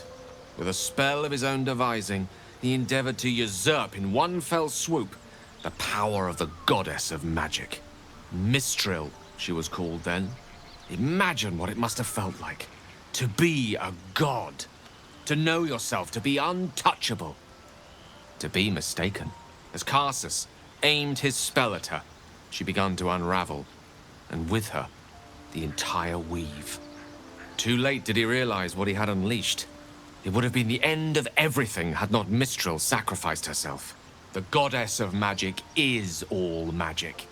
With a spell of his own devising, he endeavored to usurp in one fell swoop the power of the goddess of magic. Mistral, she was called then. Imagine what it must have felt like. To be a god. To know yourself, to be untouchable. To be mistaken. As Karsus aimed his spell at her, she began to unravel, and with her, the entire weave. Too late did he realize what he had unleashed. It would have been the end of everything had not Mistral sacrificed herself. The goddess of magic is all magic.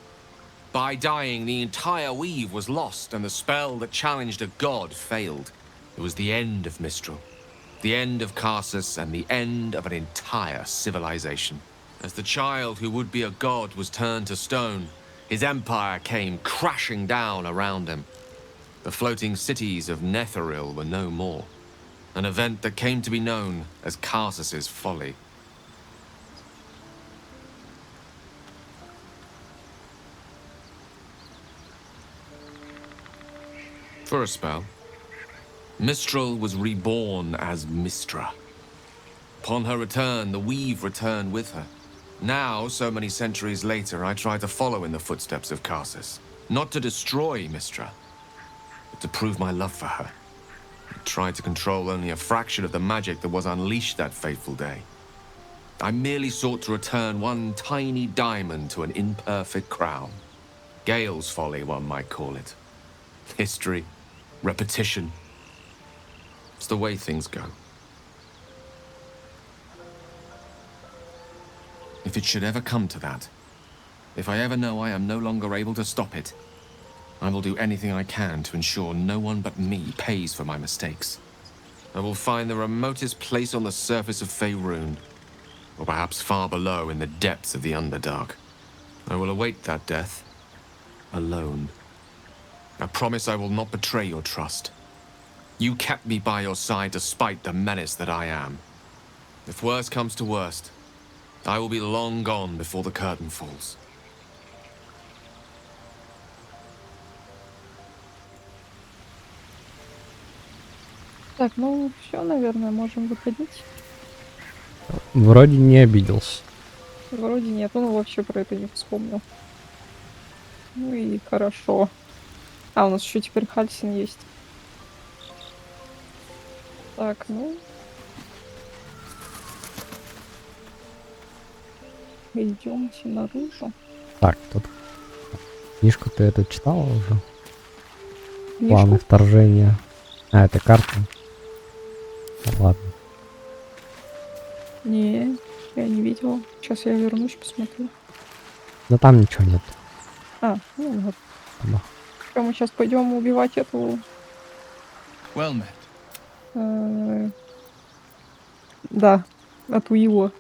By dying, the entire weave was lost, and the spell that challenged a god failed. It was the end of Mistral. The end of Karsus and the end of an entire civilization. As the child who would be a god was turned to stone, his empire came crashing down around him. The floating cities of Netheril were no more. An event that came to be known as Karsus's folly. For a spell, Mistral was reborn as Mistra. Upon her return, the weave returned with her. Now, so many centuries later, I try to follow in the footsteps of Karsus. Not to destroy Mistra, but to prove my love for her. I tried to control only a fraction of the magic that was unleashed that fateful day. I merely sought to return one tiny diamond to an imperfect crown. Gale's folly, one might call it. History, repetition. It's the way things go. If it should ever come to that, if I ever know I am no longer able to stop it, I will do anything I can to ensure no one but me pays for my mistakes. I will find the remotest place on the surface of Faerun, or perhaps far below in the depths of the Underdark. I will await that death, alone. I promise I will not betray your trust. You kept me by your side despite the menace that I am. If worst comes to worst, I will be long gone before the curtain falls. Так, ну все, наверное, можем выходить. Вроде не обиделся. Вроде нет, он вообще про это не вспомнил. Ну и хорошо. А, у нас еще теперь Хальсин есть. Так, ну. Идемте наружу. Так, тут книжку ты эту читала уже? Книжку? Планы вторжения. А, это карта. Ладно. Не, я не видела. Сейчас я вернусь, посмотрю. Да там ничего нет. А, ну вот. Да. Что, мы сейчас пойдем убивать эту... Well met. Да, эту его I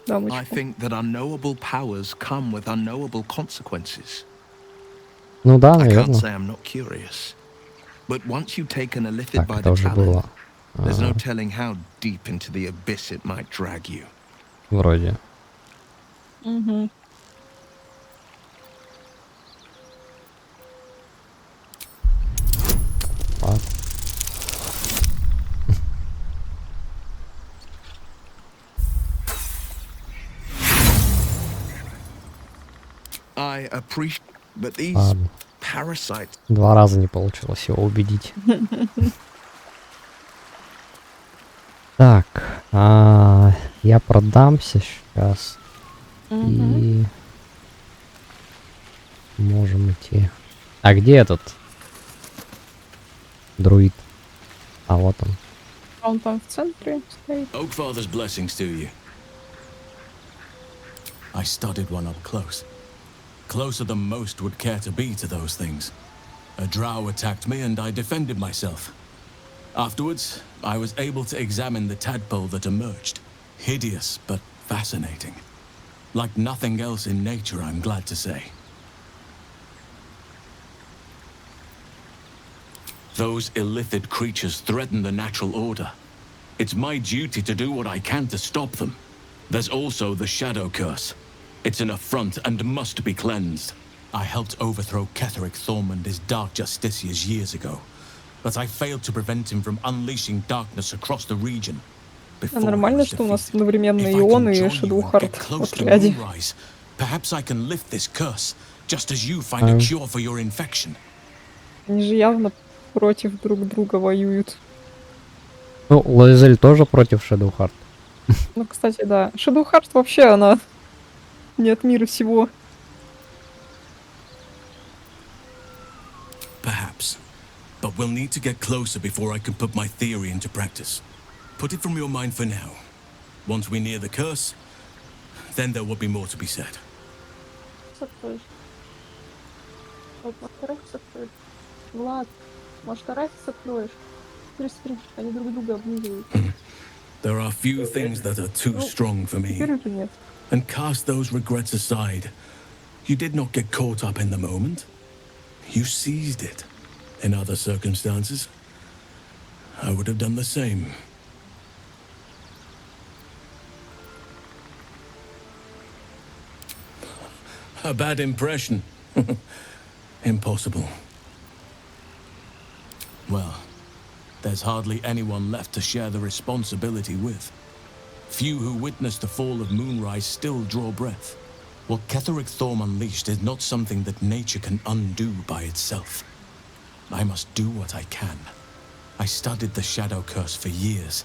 дамочку. think that unknowable powers come with unknowable consequences. Ну да, I can't наверное. say I'm not curious. But once you take an illithid Так, by это the уже talon, было. there's no telling how deep into the abyss it might drag you. Вроде. Угу. Ладно. I appreciate, but these Ладно. parasites. 2 раза не получилось его убедить. Так, я продамся сейчас. И можем идти. А где этот друид? А вот он. Он там в центре стоит. Oakfather's blessings to you. I studied one up close. Closer than most would care to be to those things. A drow attacked me and I defended myself. Afterwards, I was able to examine the tadpole that emerged. Hideous, but fascinating. Like nothing else in nature, I'm glad to say. Those illithid creatures threaten the natural order. It's my duty to do what I can to stop them. There's also the shadow curse. It's an affront and must be cleansed. I helped overthrow Ketheric Thormund his dark justiciars years ago, but I failed to prevent him from unleashing darkness across the region. А нормально, что у нас одновременно и он, и Шедоухард в отряде. Perhaps I can lift this curse, just as you find a cure for your infection. Они же явно против друг друга воюют. Ну, Лоизель тоже против Шедоухард. Ну, кстати, да. Шедоухард вообще, она не от мира сего. Perhaps. But we'll need to get closer before I can put my theory into practice. Put it from your mind for now. Once we near the curse, then there will be more to be said. Влад, может, разница откроешь? Смотри, они друг друга обнизывают. There are few things that are too strong for me. Теперь уже нет. And cast those regrets aside. You did not get caught up in the moment. You seized it. In other circumstances, I would have done the same. A bad impression. Impossible. Well, there's hardly anyone left to share the responsibility with. Few who witnessed the fall of Moonrise still draw breath. What Ketheric Thorm unleashed is not something that nature can undo by itself. I must do what I can. I studied the Shadow Curse for years,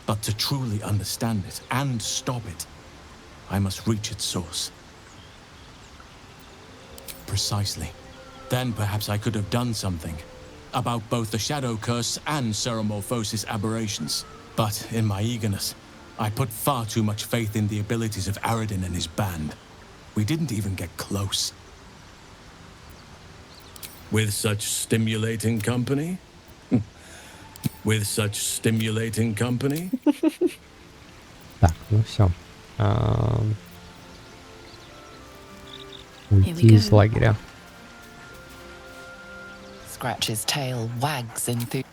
but to truly understand it and stop it, I must reach its source. Precisely. Then perhaps I could have done something about both the Shadow Curse and Ceremorphosis aberrations. But in my eagerness, I put far too much faith in the abilities of Aradin and his band. We didn't even get close. With such stimulating company? With such stimulating company? Так, ну все. Уйти из лагеря. Scratch's tail wags enthusiasm.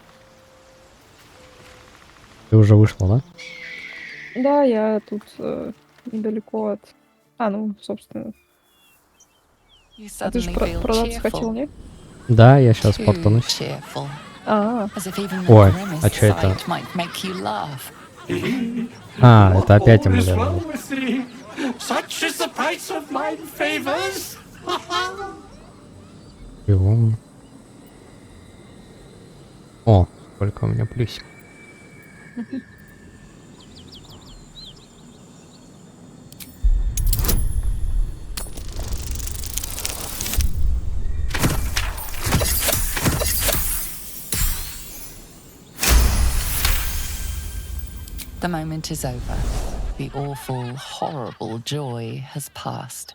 Ты уже вышла, да? Да, я тут недалеко от... А, ну, собственно. А ты же продаться хотел, нет? Да, я сейчас портанусь. Cheerful. As if even the Ой, grimmest а чё это? sight might make you laugh. А, это опять All is амулет. well with thee. Such is the price of my favors. Чего? О, сколько у меня плюсик. The moment is over. The awful, horrible joy has passed.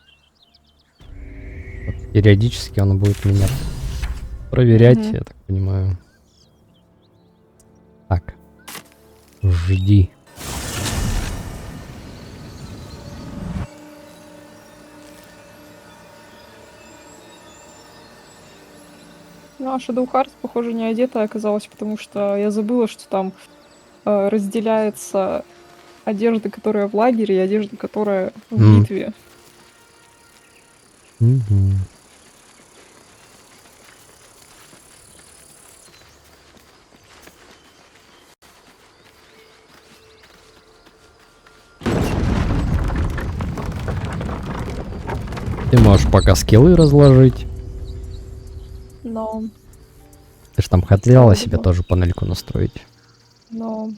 Периодически он будет меня проверять, я так понимаю. Так. Жди. Ну, а Shadow Hearts, похоже, не одета оказалась, потому что я забыла, что там разделяется одежда, которая в лагере, и одежда, которая в битве. Ты можешь пока скиллы разложить. Но, Ты ж там хотела себе тоже панельку настроить. но...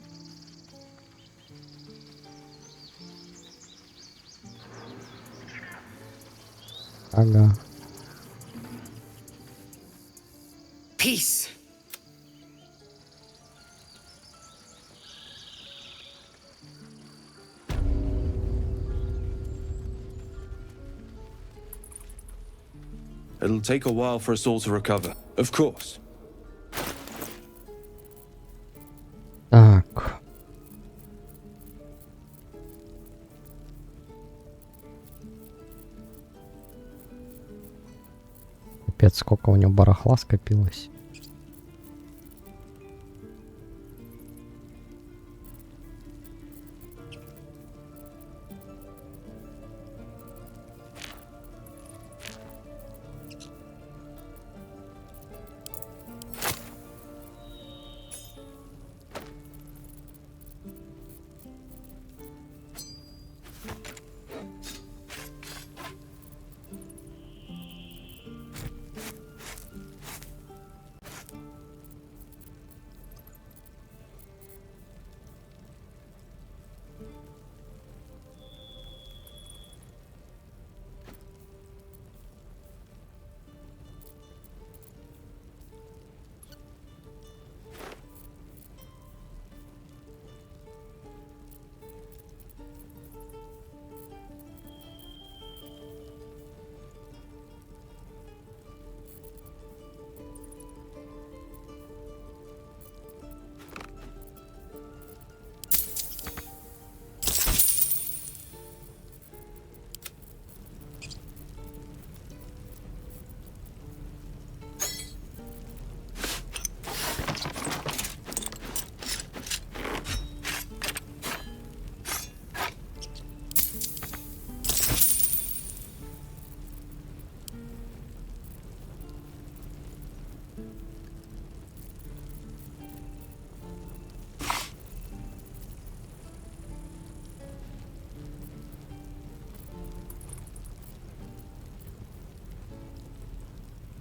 Ага. Peace. It'll take a while for us all to recover, of course. Так. Капец, сколько у него барахла скопилось.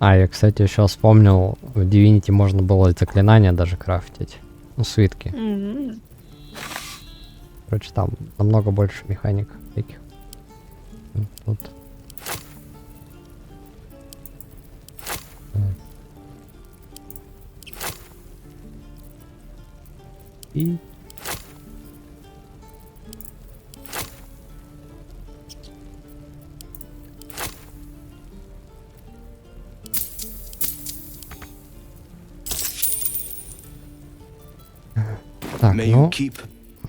А, я, кстати, еще вспомнил, в Divinity можно было заклинания даже крафтить. Ну, свитки. Короче, там намного больше механик таких. Вот. И... Так, ну,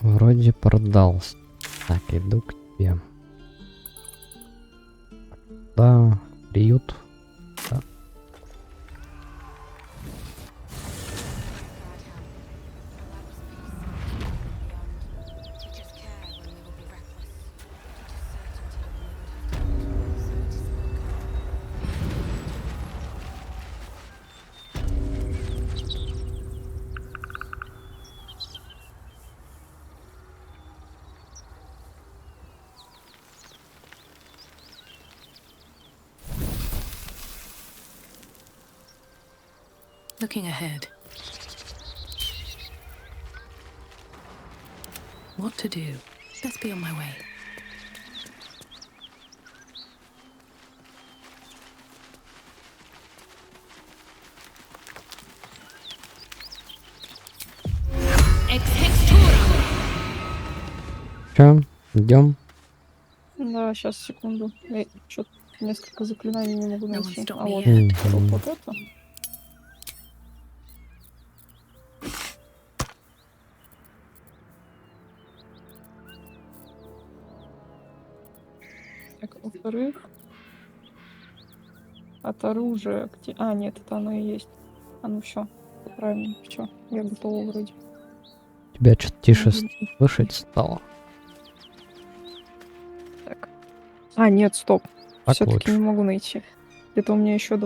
вроде продался. Так, иду к тебе. Да, приют. Да. Looking ahead. What to do? Best be on my way. Че, идем? Да, сейчас, секунду. Я что-то несколько заклинаний не могу найти. А вот, Мгм. вот это. Так, во-вторых, от оружия. А, нет, это оно и есть. А ну все, правильно, все, я готова вроде. Тебя что-то тише слышать стало. Так. А, нет, стоп. Так Все-таки лучше. не могу найти. Это у меня еще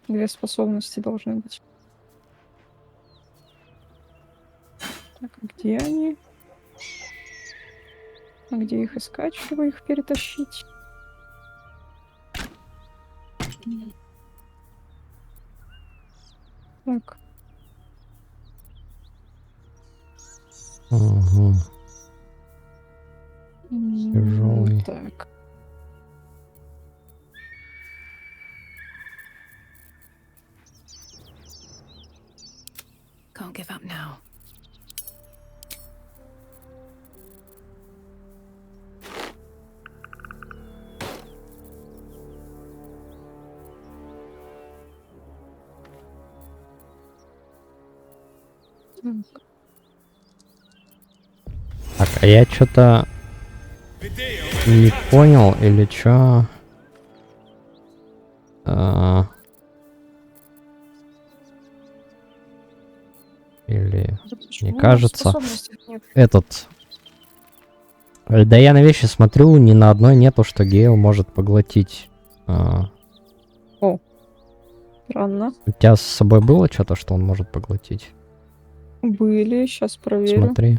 две способности должны быть. Так, а где они? А где их искать, чтобы их перетащить? Так. Угу. Тяжелый. Так. Can't give up now. Так, а я что-то не понял или чё? Или мне кажется, этот... Да я на вещи смотрю, ни на одной нету, что Гейл может поглотить. О, странно. У тебя с собой было что-то, что он может поглотить? Были, сейчас проверю. Смотри.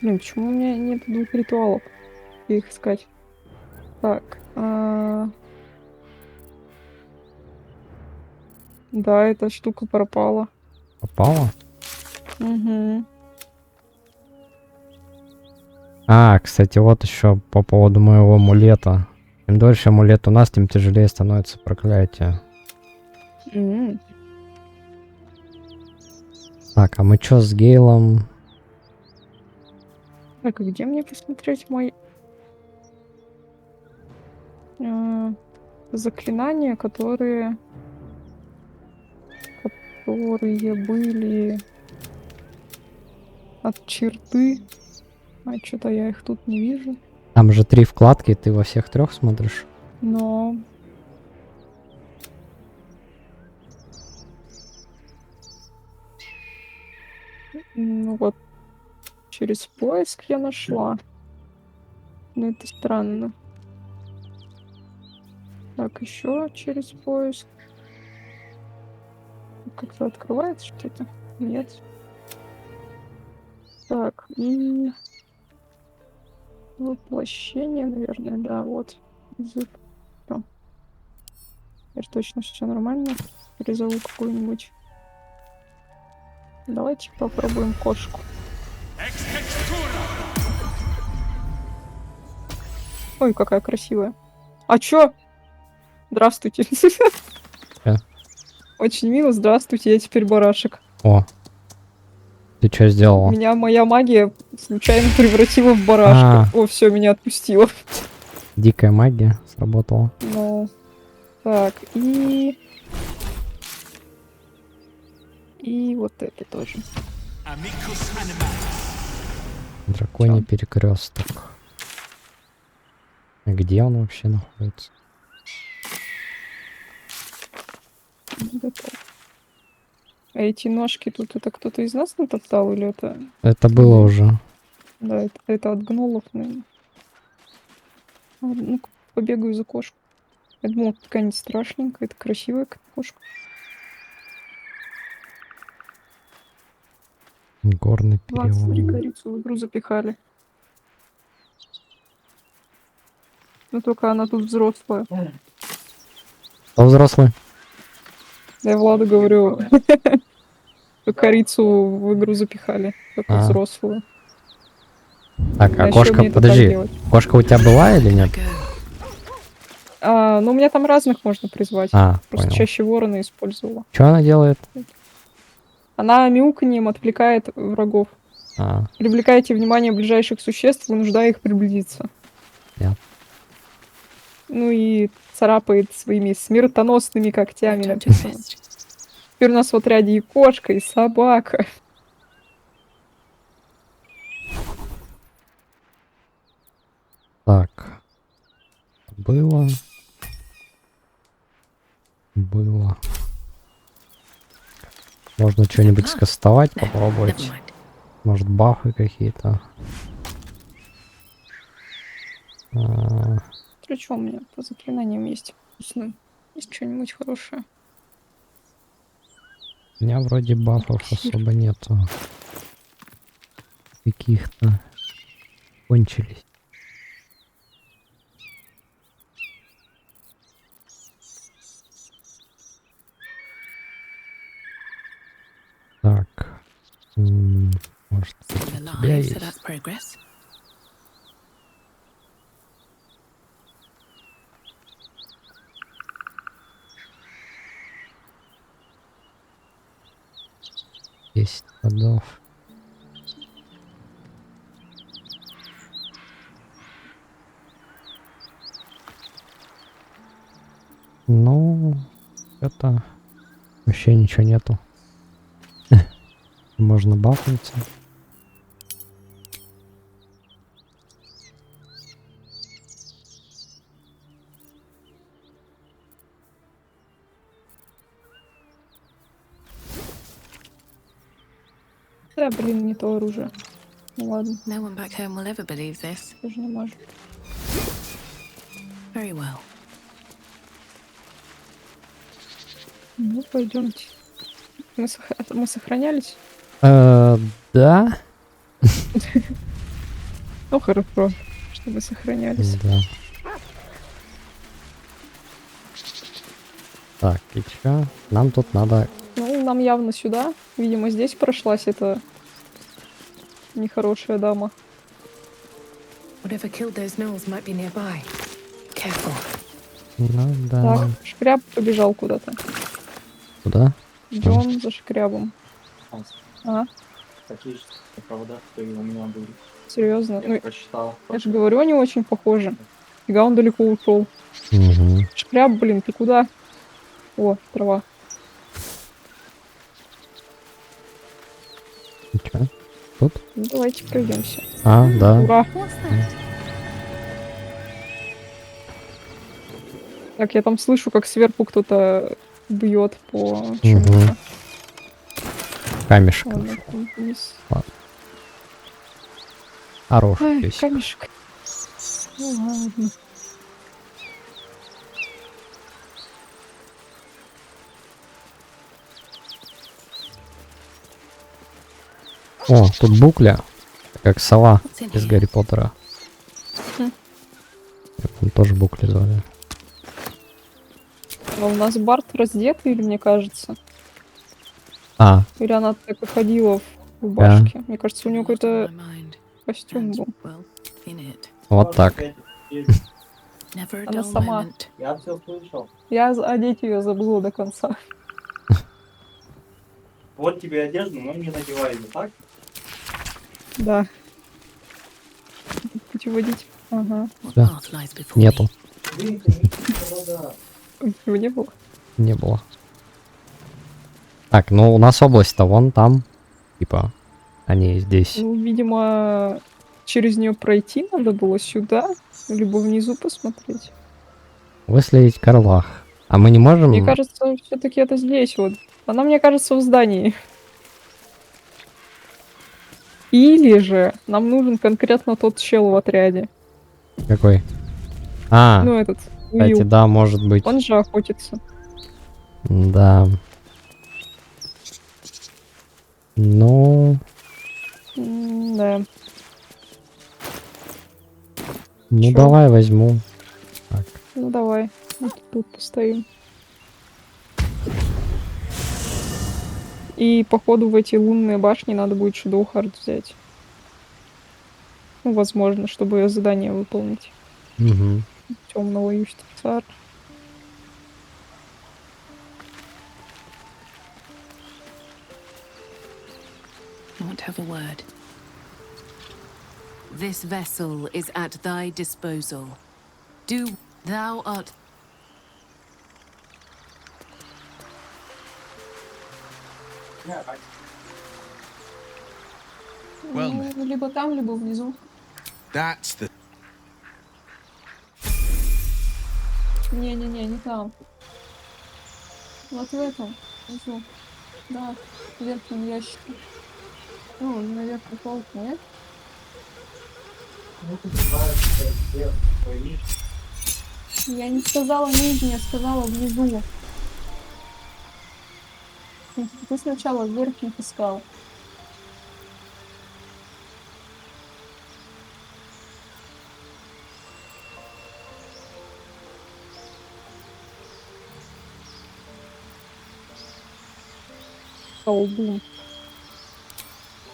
Блин, почему у меня нет двух ритуалов? Где их искать? Так. Да, эта штука пропала. Попало? Угу. А, кстати, вот еще по поводу моего амулета. Чем дольше амулет у нас, тем тяжелее становится проклятие. Так, а мы что с Гейлом? Так, а где мне посмотреть мой заклинания, которые были от черты? А что-то я их тут не вижу. Там же 3 вкладки, ты во всех 3 смотришь? Но... Ну вот, через поиск я нашла. Но это странно. Так, еще через поиск. Как-то открывается что-то? Нет. Так, и... Воплощение, наверное, да, вот. Язык. Всё. Теперь точно все нормально. Призову какую-нибудь. Давайте попробуем кошку. Ой, какая красивая. А чё? Здравствуйте. Очень мило, здравствуйте, я теперь барашек. О. Ты что сделала? Меня моя магия случайно превратила в барашка. О, все, меня отпустило. Дикая магия сработала. Ну. Так, и вот это тоже. Драконий перекресток. Где он вообще находится? Готов. А эти ножки тут это кто-то из нас натоптал или это? Это было уже. Да, это от гнолов, наверное. Ну-ка, побегаю за кошку. Я думала, какая-нибудь страшненькая, это красивая кошка. Горный 23 перелом. корицу в игру запихали. Но только она тут взрослая. Кто взрослый? Я Владу говорю, что корицу в игру запихали, как А. взрослую. Так, а ещё кошка, умеет вот так подожди, делать. кошка у тебя была или нет? Ну, у меня там разных можно призвать. А, Просто понял. чаще ворона использовала. Что она делает? Она мяуканьем отвлекает врагов. А, Привлекаете внимание ближайших существ, вынуждая их приблизиться. я. Ну и царапает своими смертоносными когтями написано. Теперь у нас в отряде и кошка, и собака. Так. Было. Можно что-нибудь скастовать, попробовать. Может, бафы какие-то. Что у меня по заклинаниям есть вкусным? Есть что-нибудь хорошее? У меня вроде бафов особо нету. Каких-то. Кончились. Так. Может, у тебя есть? Есть ходов. Ну, это вообще ничего нету. Можно бафнуться. Да, блин, не то оружие. Ну ладно. No one back home will ever believe this. Тоже не может. Very well. Ну, пойдемте. Мы сохранялись? Да. Ну, хорошо, что мы сохранялись. Да. Так, и чё? Нам тут надо... Ну, нам явно сюда. Видимо, здесь прошлась эта нехорошая дама. Whatever killed those gnolls might be nearby. Careful. Ну, да. Так, шкряб побежал куда-то. Куда? Идем за шкрябом. А? Такие же провода, что и у меня были. Серьезно? Я Ну, прочитал. я же говорю, они очень похожи. Фига он далеко ушел. Угу. Шкряб, блин, ты куда? О, трава. И чё? Тут? Ну, давайте пройдемся. А, да. Ура! Так, я там слышу, как сверху кто-то бьет по чему-то. Камешек. Ладно, вниз. Ладно. Хорош. Ай, песик. камешек. Ну ладно. О, тут букля. Как сова из Гарри Поттера. Там тоже букли звали. А у нас Барт раздетый, или мне кажется? А. Или она так и ходила в рубашке? Мне кажется, у нее какой-то костюм был. Вот так. Она сама. Я все слышал. Я одеть ее забыла до конца. Вот тебе одежда, но не надевай ее, так? Да. Путеводить. Ага. Да. Нету. Его не было. Не было. Так, ну у нас область-то вон там. Типа, они здесь. Ну, видимо, через нее пройти надо было сюда, либо внизу посмотреть. Выследить Карлах. А мы не можем... Мне кажется, все-таки это здесь вот. Она, мне кажется, в здании. Или же нам нужен конкретно тот чел в отряде. Какой? А, Ну, этот, кстати, Уилл. да, может быть. Он же охотится. Да. Ну... Да. Ну, Чё? давай возьму. Так. Ну, давай. Вот тут постоим. И походу в эти лунные башни надо будет Shadowheart взять. Ну, возможно, чтобы задание выполнить. Угу. Темного юстициара. Not have a word. This vessel is at thy disposal. Do thou art. Well, Ну, либо там, либо внизу. That's the... Не-не-не, не там. Вот в этом. Внизу. Да, в верхнем ящике. Ну, на верхней полке, нет? Я не сказала нижнее, я сказала внизу. Ты сначала в верхних искал. Колдун.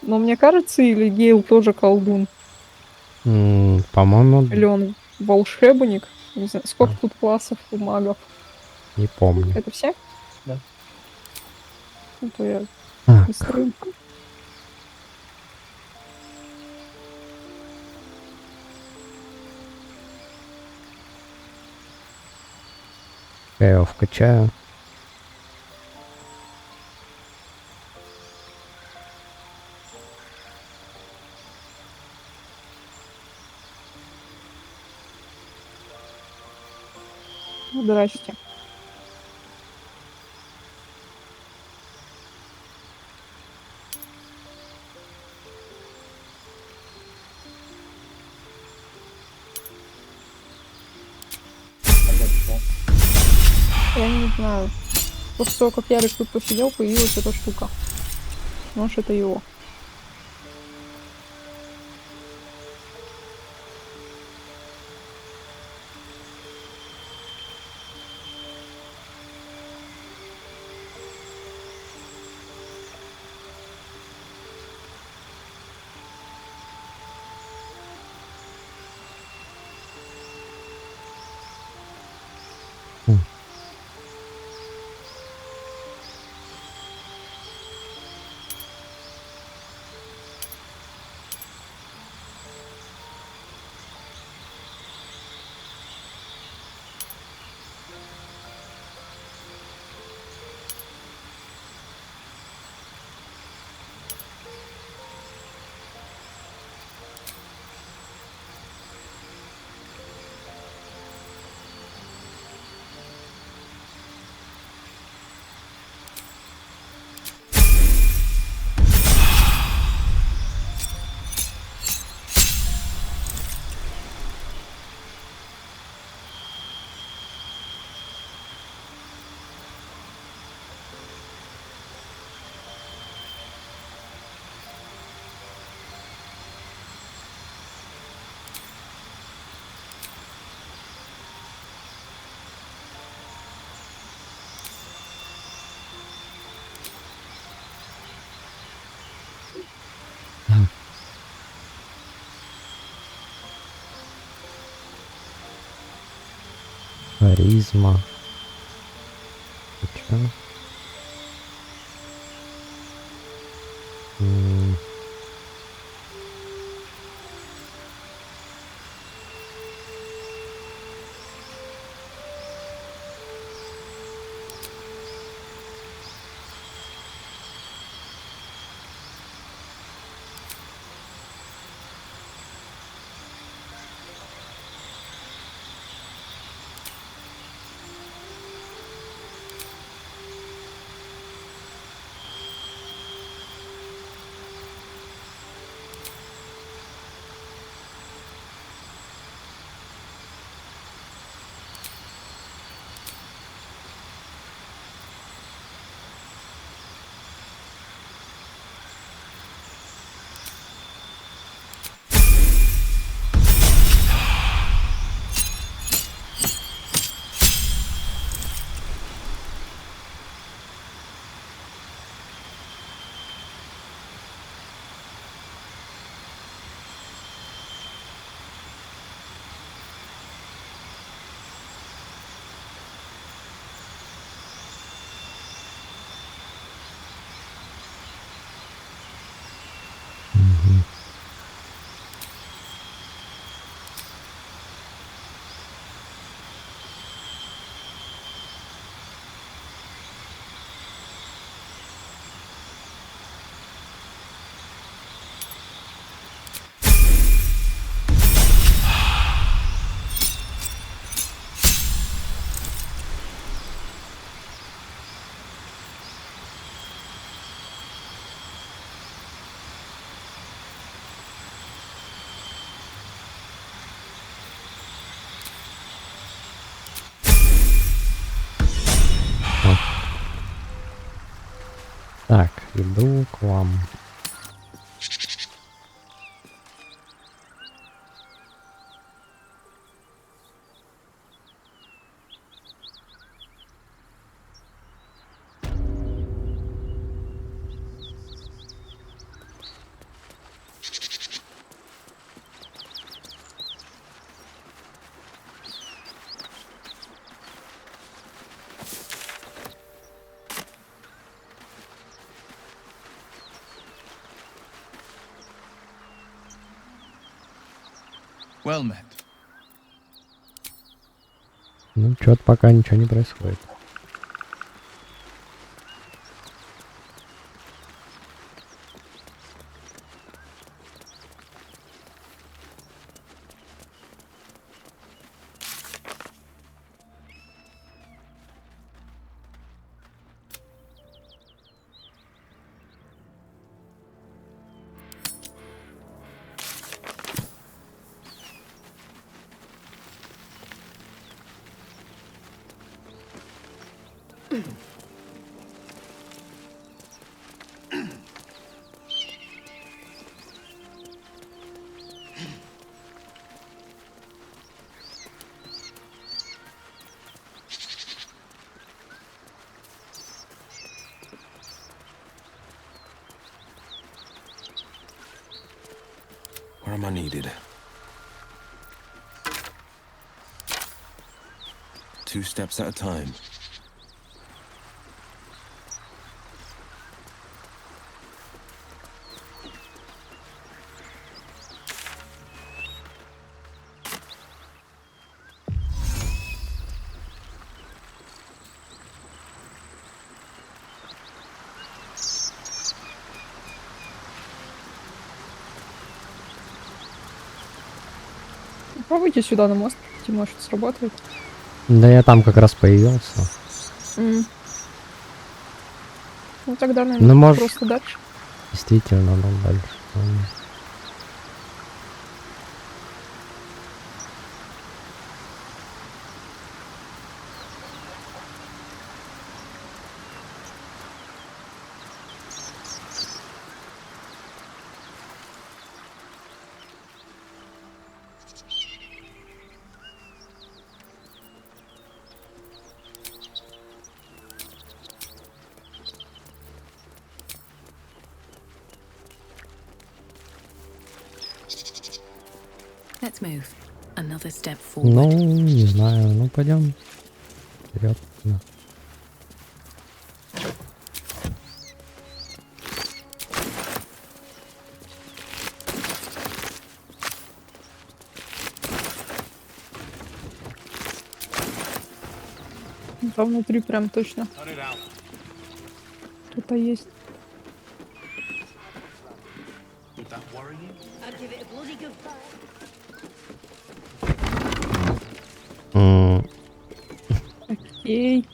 Но мне кажется, или Гейл тоже колдун. По-моему, Или он волшебник. Не знаю, сколько тут классов у магов. не помню. Это все? Да. Ну, то я Так. быстрее. Я его вкачаю. Здрасте. Я не знаю. После того, как Ярик тут посидел, появилась эта штука. Может, это его. Харизма. Чё? Иду к вам. Well met. Ну, что-то пока ничего не происходит. Where am I needed? 2 steps at a time. Попробуйте сюда на мост, может сработает. Да я там как раз появился. Ну тогда, наверное, Ну, может, просто дальше. действительно, ну дальше. Let's move. Another step Ну, forward. не знаю, ну пойдем вперед. Да. Там внутри прям точно. Кто-то есть. Окей.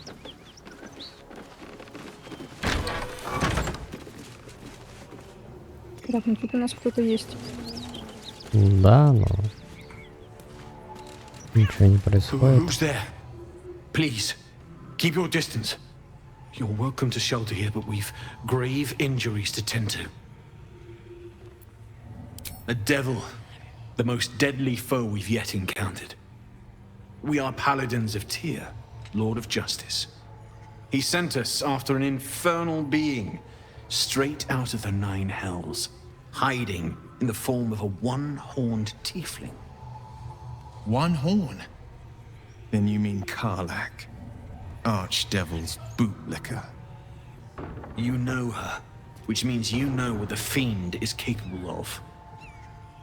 Так, ну тут у нас кто-то есть. Да, но ничего не происходит. Who's there? Please, keep your distance. You're welcome to shelter here, but we've grave injuries to tend to. A devil, the most deadly foe we've yet encountered. We are paladins of Tyr, Lord of Justice. He sent us after an infernal being, straight out of the Nine Hells, hiding in the form of a one-horned tiefling. One horn? Then you mean Karlak, Archdevil's bootlicker. You know her, which means you know what the Fiend is capable of.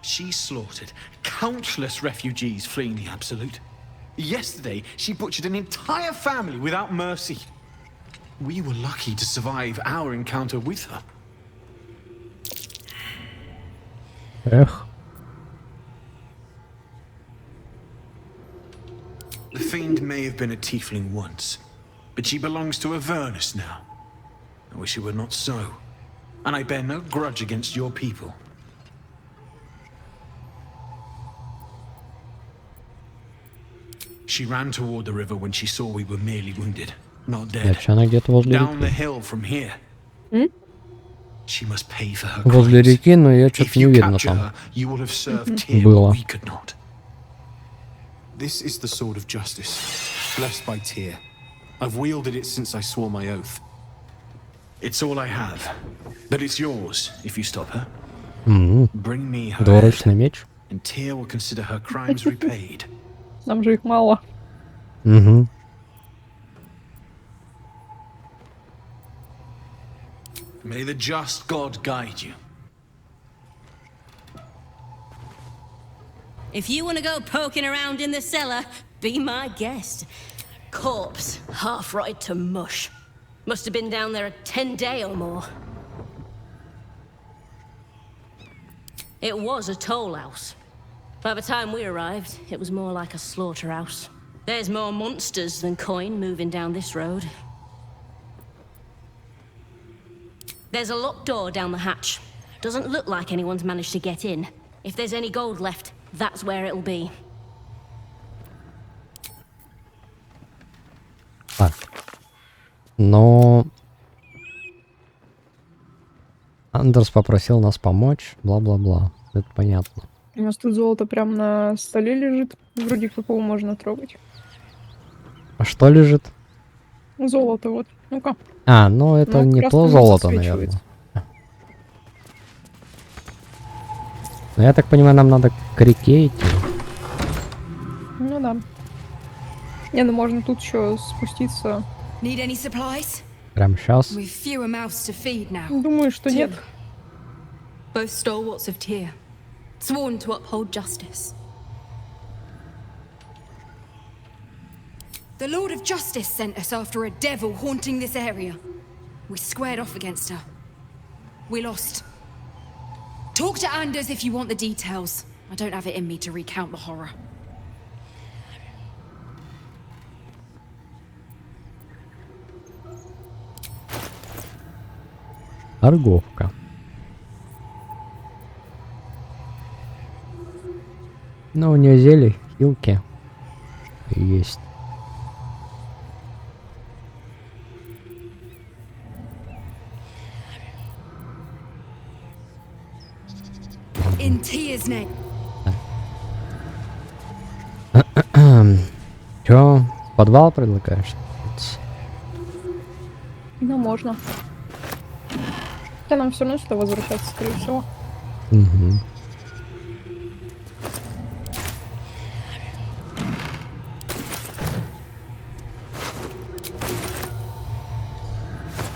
She slaughtered countless refugees fleeing the Absolute. Yesterday, she butchered an entire family without mercy. We were lucky to survive our encounter with her. Эх. The Fiend may have been a tiefling once, but she belongs to Avernus now. I wish it were not so, and I bear no grudge against your people. She ran toward the river when she saw we were merely wounded, not dead. Значит, она где-то возле Down the реки. hill from here. She must pay for her Возле crimes. реки, но ее что-то If не you видно capture там. her, you will have served Tyr Было. what we could not. This is the sword of justice, blessed by Tyr. I've wielded it since I swore my oath. It's all I have, but it's yours if you stop her. Bring me her Двуручный меч. and Tyr will consider her crimes repaid. Нам же их мало. Угу. May the just God guide you. If you want to go poking around in the cellar, be my guest. Corpse, half rotted to mush. Must have been down there a 10-day or more. It was a toll house. By the time we arrived, it was more like a slaughterhouse. There's more monsters than coin moving down this road. There's a locked door down the hatch. Doesn't look like anyone's managed to get in. If there's any gold left, that's where it'll be. Так. Но... Андерс попросил нас помочь, бла-бла-бла. Это понятно. У нас тут золото прям на столе лежит. Вроде как его можно трогать. А что лежит? Золото вот. Ну-ка. А, ну это Ну, не то красным золото, засвечивается. наверное. Но я так понимаю, нам надо к реке идти. Ну да. Не, ну можно тут еще спуститься. Need any supplies? Прямо сейчас. We've fewer mouths to feed now. Думаю, что нет. Both stalwarts of Tyr, sworn to uphold justice. The Lord of Justice sent us after a devil haunting this area. We squared off against her. We lost. Talk to Anders if you want the details. I don't have it in me to recount the horror. Торговка. Ну, у нее зелье, хилки есть. In Tyr's name. Чё, подвал предлагаешь? Ну, можно. Хотя нам все равно сюда возвращаться, скорее всего. Угу.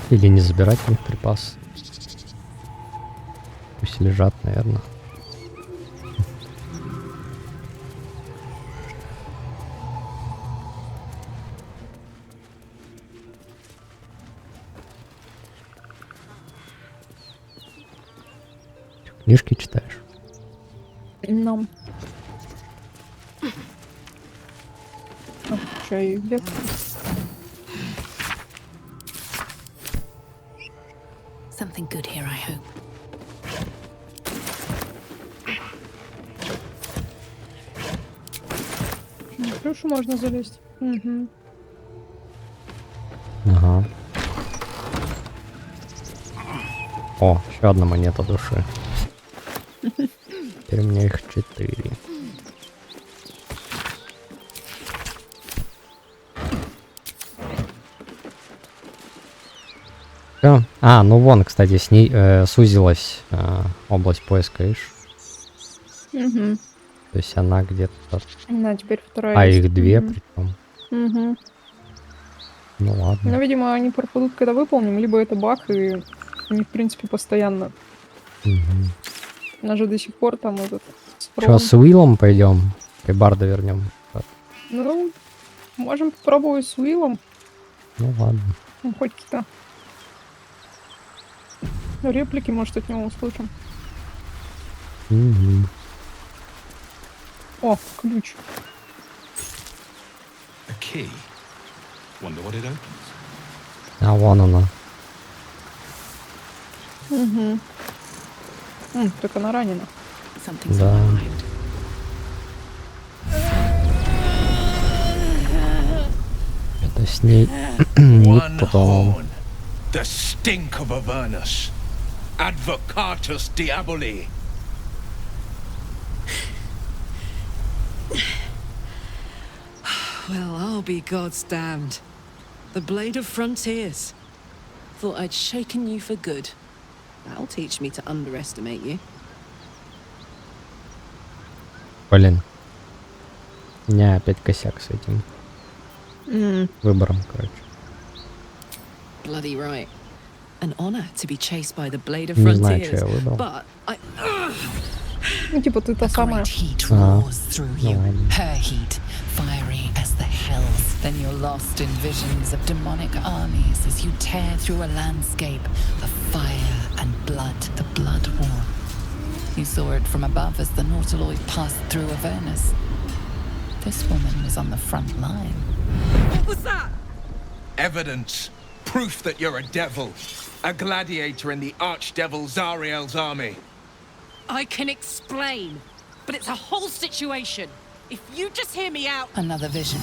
Или не забирать у них припасы. Пусть лежат, наверное. Книжки читаешь? Нам. Чай, где? Something good here, I hope. На крышу можно залезть. Угу. Ага. О, еще одна монета души. Теперь у меня их 4. Всё. А, ну вон, кстати, с ней сузилась область поиска, видишь? Угу. То есть она где-то... На, теперь вторая. А есть. их 2 Угу. причем. Угу. Ну ладно. Ну, видимо, они пропадут, когда выполним, либо это баг, и они, в принципе, постоянно. Угу. У нас же до сих пор там этот... Что, с Уиллом пойдем? И Барда вернем. Ну, можем попробовать с Уиллом. Ну ладно. Ну, хоть какие-то реплики, может, от него услышим. Угу. О, ключ. A key. Wonder what it opens. А вон она. Угу. Так она ранена. Да. Это с ней нет потом. The stink of Avernus. Advocatus diaboli. Well, I'll be God's damned. The blade of frontiers. Thought I'd shaken you for good. That'll teach me to underestimate you. Блин. У меня опять косяк с этим выбором, короче. Bloody right. An honor to be chased by the blade of Не знаю, frontiers. что я выбрал. But I... Ну, типа, ты та самая. Heat roars through you, her heat, fiery as the hells. Then you're lost in visions of demonic armies as you tear through a landscape of fire and blood, the blood war. You saw it from above as the Nautiloid passed through Avernus. This woman was on the front line. What was that? Evidence. Proof that you're a devil. A gladiator in the archdevil Zariel's army. I can explain, but it's a whole situation. If you just hear me out... Another vision.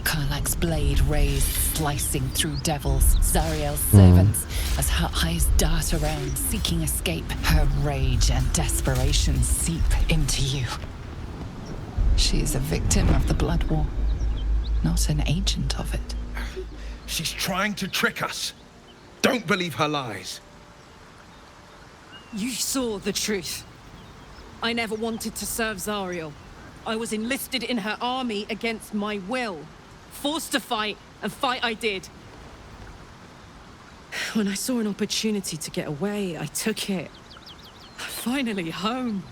Karlach's blade raised, slicing through devils, Zariel's servants, as her eyes dart around, seeking escape. Her rage and desperation seep into you. She is a victim of the blood war, not an agent of it. She's trying to trick us. Don't believe her lies. You saw the truth. I never wanted to serve Zariel. I was enlisted in her army against my will. Forced to fight, and fight I did. When I saw an opportunity to get away, I took it. Finally home.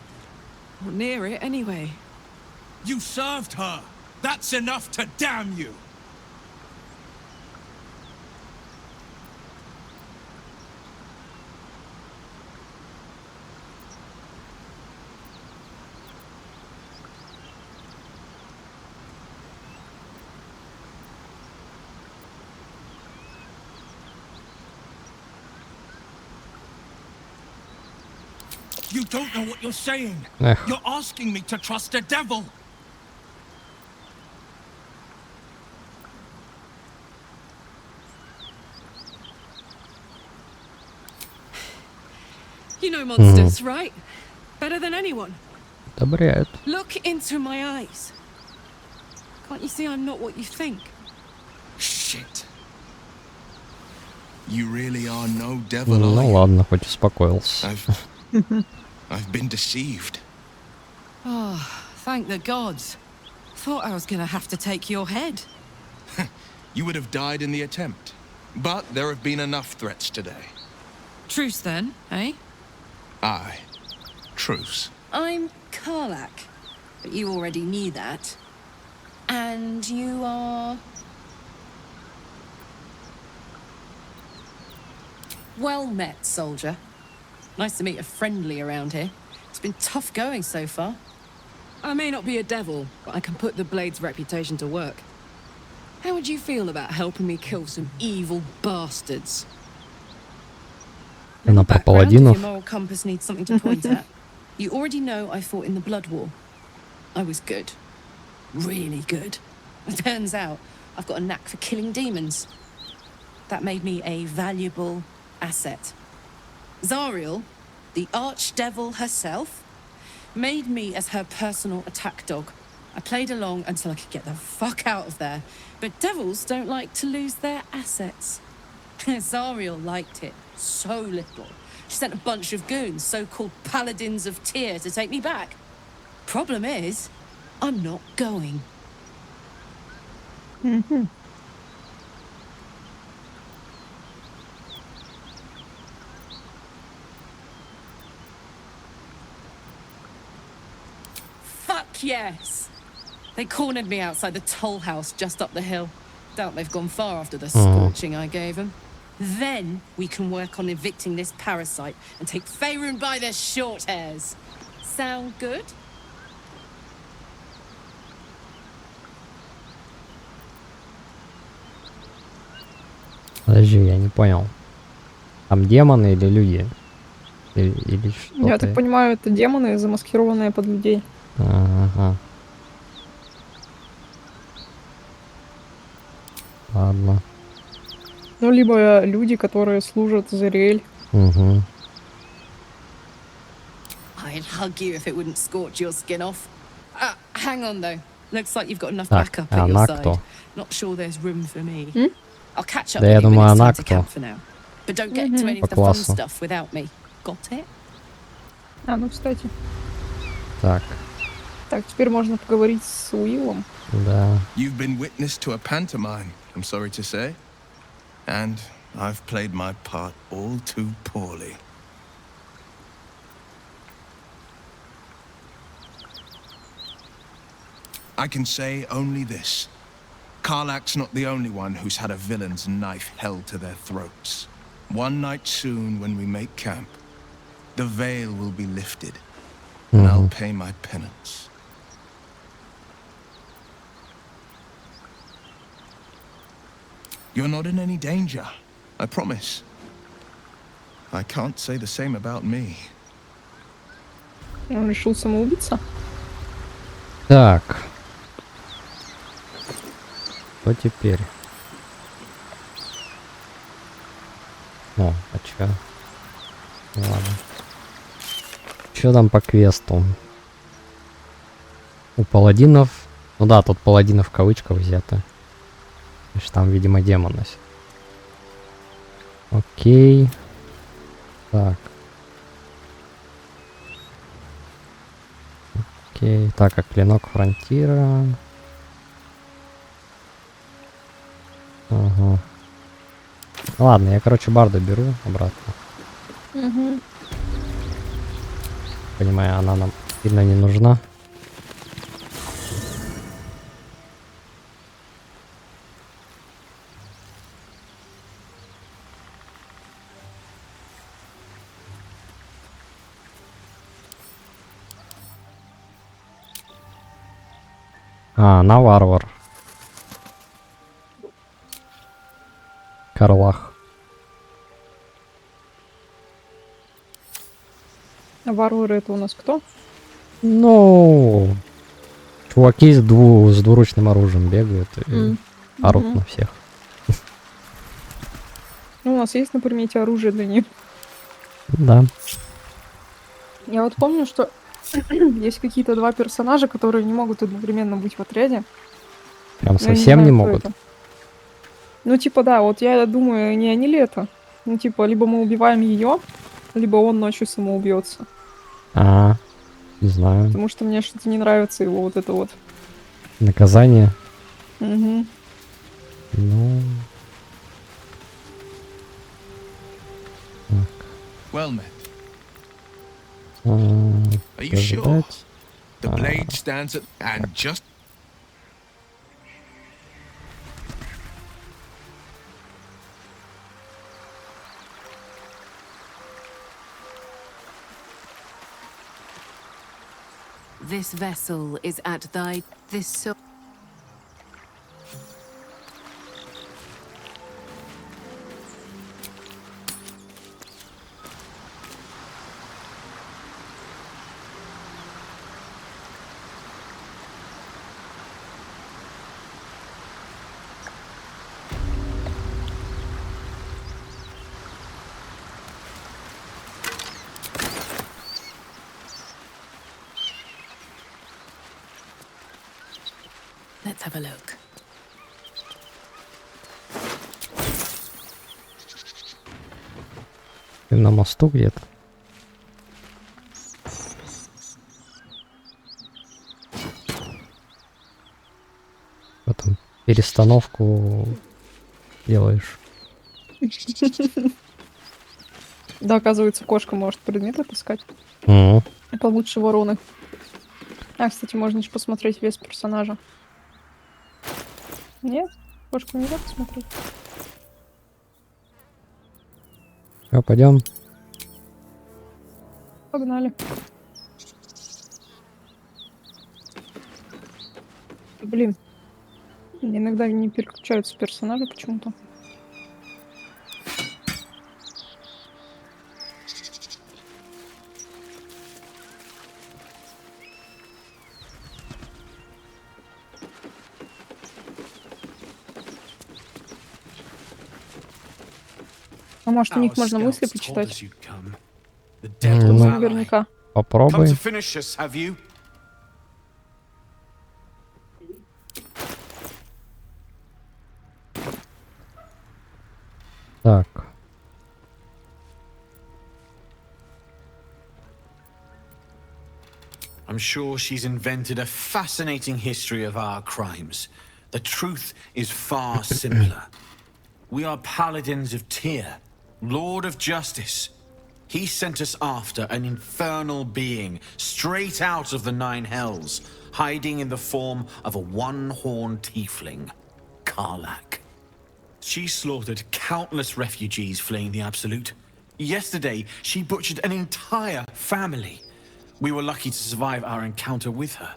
Or near it, anyway. You served her. That's enough to damn you. You don't know what you're saying. You're asking me to trust a devil. You know monsters, right? Better than anyone. Одобряют. Look into my eyes. Can't you see I'm not what you think? Shit. You really are no devil, Ну are you? ладно, хоть успокоился. I've been deceived. Oh, thank the gods. Thought I was gonna have to take your head. You would have died in the attempt. But there have been enough threats today. Truce then, eh? Aye. Truce. I'm Karlach, but you already knew that. And you are... Well met, soldier. Nice to meet a friendly around here. It's been tough going so far. I may not be a devil, but I can put the blade's reputation to work. How would you feel about helping me kill some evil bastards? Она про If паладинов. your moral compass needs something to point at, you already know I fought in the Blood War. I was good. Really good. It turns out I've got a knack for killing demons. That made me a valuable asset. Zariel, the archdevil herself, made me as her personal attack dog. I played along until I could get the fuck out of there. But devils don't like to lose their assets. Zariel liked it so little. She sent a bunch of goons, so-called paladins of Tyr, to take me back. Problem is, I'm not going. Fuck yes! They cornered me outside the toll house just up the hill. Doubt they've gone far after the scorching I gave them. Then we can work on evicting this parasite and take Faerun by the short hairs. Sound good? Подожди, я не понял. Там демоны или люди? Или что? Я так понимаю, это демоны, замаскированные под людей. Ага. Ладно. Ну, либо люди, которые служат Зариэль. Угу. I'd hug you if it wouldn't scorch your skin off. Hang on though. Looks like you've got enough Так, backup а at your она side. кто? Not sure there's room for me. I'll catch up Да with я you when думаю, it's она time to кто? camp for now. But don't get to any По of the fun классу. stuff without me. Got it? А, ну, кстати. Так, Так, теперь можно поговорить с Уиллом. да. You've been witness to a pantomime, I'm sorry to say. And I've played my part all too poorly. I can say only this. Karlach's not the only one who's had a villain's knife held to their throats. One night soon, when we make camp, the veil will be lifted, and I'll pay my penance. You're not in any danger, I promise. I can't say the same about me. Он решил самоубиться. Так. Что теперь? О, а чё? Ладно. Чё там по квесту? У паладинов... Ну да, тут паладинов в кавычках взято. Значит, там, видимо, демон носит. Окей. Так. Окей. Так, а клинок фронтира... Ага. Ладно, я, короче, барда беру обратно. Угу. Понимаю, она нам сильно не нужна. А, она варвар. Карлах. А варвары это у нас кто? Ну, чуваки с двуручным оружием бегают и орут на всех. Ну, у нас есть на примете оружие для них. Да. Я вот помню, что есть какие-то два персонажа, которые не могут одновременно быть в отряде. Прям Я совсем знаю, не кто могут. это. Ну, типа, да, вот я думаю, не они ли это? Ну, типа, либо мы убиваем ее, либо он ночью самоубьется. А, не знаю. Потому что мне что-то не нравится его вот это вот. Наказание. Угу. Ну. Well met. Так. Are you sure? Подождать. The blade stands at and just. This vessel is at thy... This so... Let's have a look. Ты на мосту где-то. Потом перестановку делаешь. Да, оказывается, кошка может предметы таскать. Получше вороны. А, кстати, можно еще посмотреть вес персонажа. Нет? Кошку нельзя посмотреть? Все, пойдем. Погнали. Блин. Иногда не переключаются персонажи почему-то. А может, у них можно мысли почитать? Ну, Наверняка. Попробуй. to finish us, have you? Так. I'm sure she's invented a fascinating history of our crimes. The truth is far simpler. We are paladins of Tyr, Lord of Justice. He sent us after an infernal being straight out of the Nine Hells, hiding in the form of a one-horned tiefling, Karlak. She slaughtered countless refugees fleeing the Absolute. Yesterday, she butchered an entire family. We were lucky to survive our encounter with her.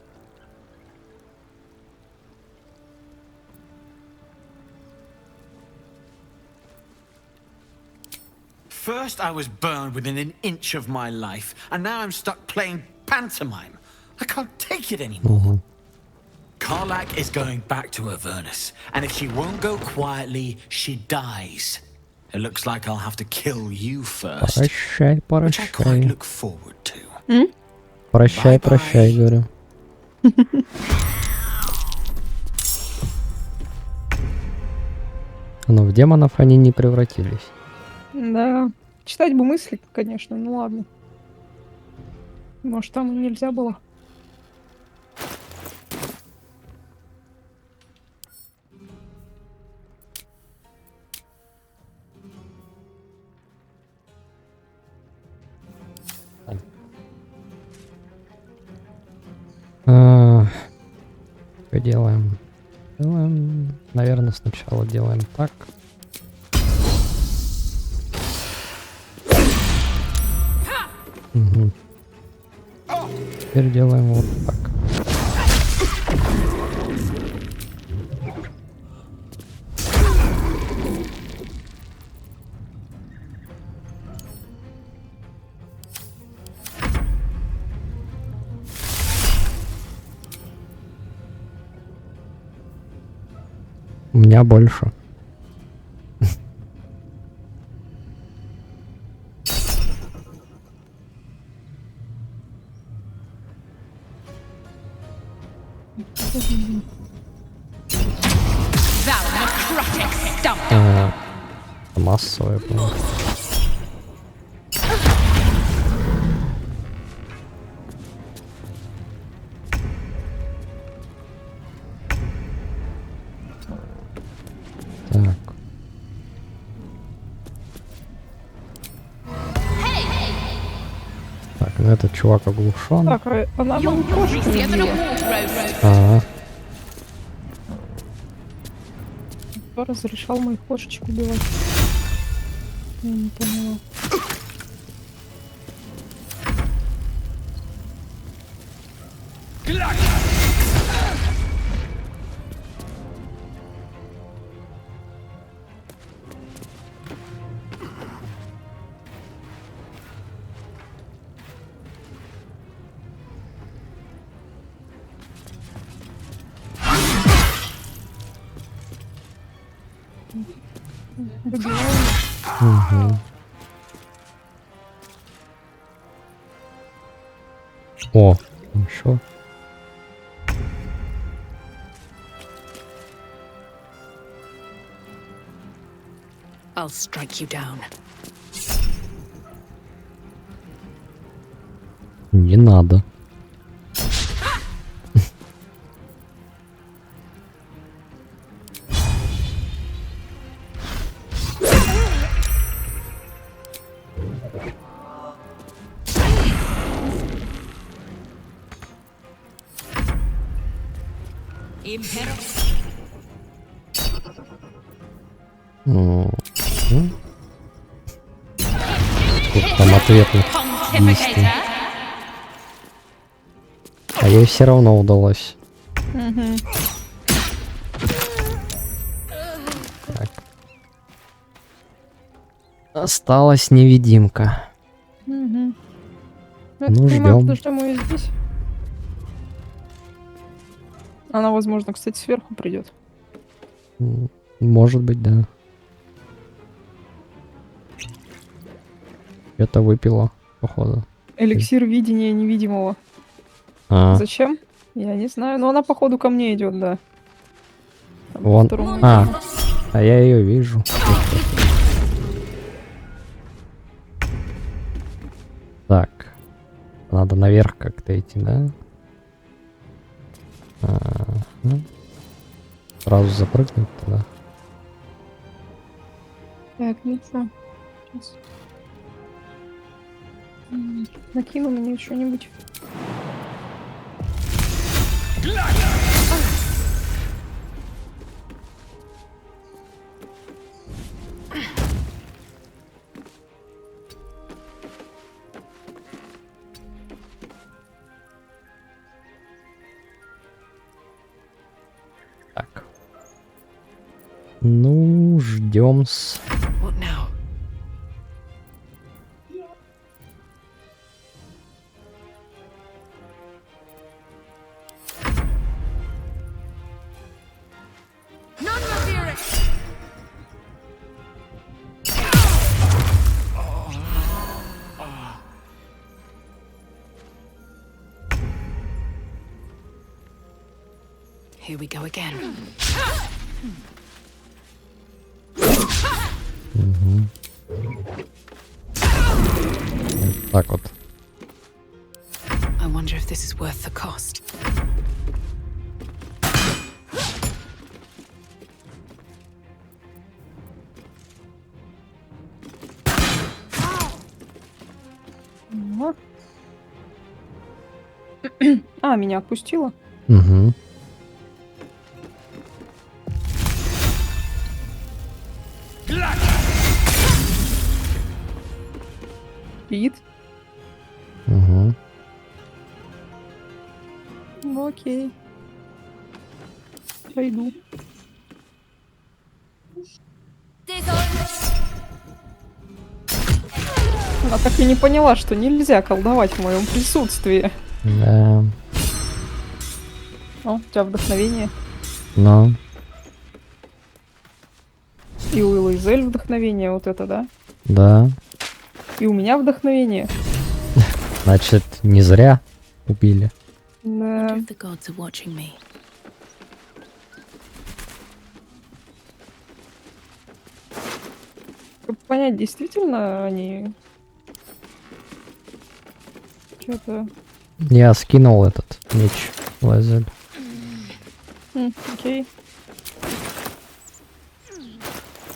First, I was burned within an inch of my life, and now I'm stuck playing pantomime. I can't take it anymore. Karlak is going back to Avernus, and if she won't go quietly, she dies. It looks like I'll have to kill you first, Прощай, which I quite прощай. look forward to. Прощай, прощай, говорю. Но в демонов они не превратились. Да. Читать бы мысли, конечно, ну ладно. Может, там и нельзя было. Что делаем? Делаем, наверное, сначала делаем так. Угу. Теперь делаем вот так. У меня больше. Массовая, по-моему. Так, ну этот чувак оглушен. Так, она мою кошку убила. Ага. Кто разрешал моих кошечек убивать? Я не поняла. Угу. О, хорошо. I'll strike you down. Не надо. Там ответных действий. А ей все равно удалось. Так. Осталась невидимка. Ну, ждем. что мы здесь. Она, возможно, кстати, сверху придет. Может быть, да. Это выпила, походу. Эликсир видения невидимого. Зачем? Я не знаю, но она походу ко мне идет, да. Там Вон. А я ее вижу. Так. Надо наверх как-то идти, да? Сразу запрыгнуть туда. Так, ну что? Накину мне что-нибудь. Так. Ну, ждем-с. Here we go again. Так вот. I wonder if this is worth the cost. А, меня отпустила? Угу. Пит. Угу. Ну окей. Пойду. Она так и не поняла, что нельзя колдовать в моем присутствии. Да. О, у тебя вдохновение. Но. И у Элайзель вдохновение, вот это, да? Да. И у меня вдохновение. Значит, не зря убили. Да. Чтобы понять, действительно они... Что-то... Я скинул этот меч, Лазель. Окей.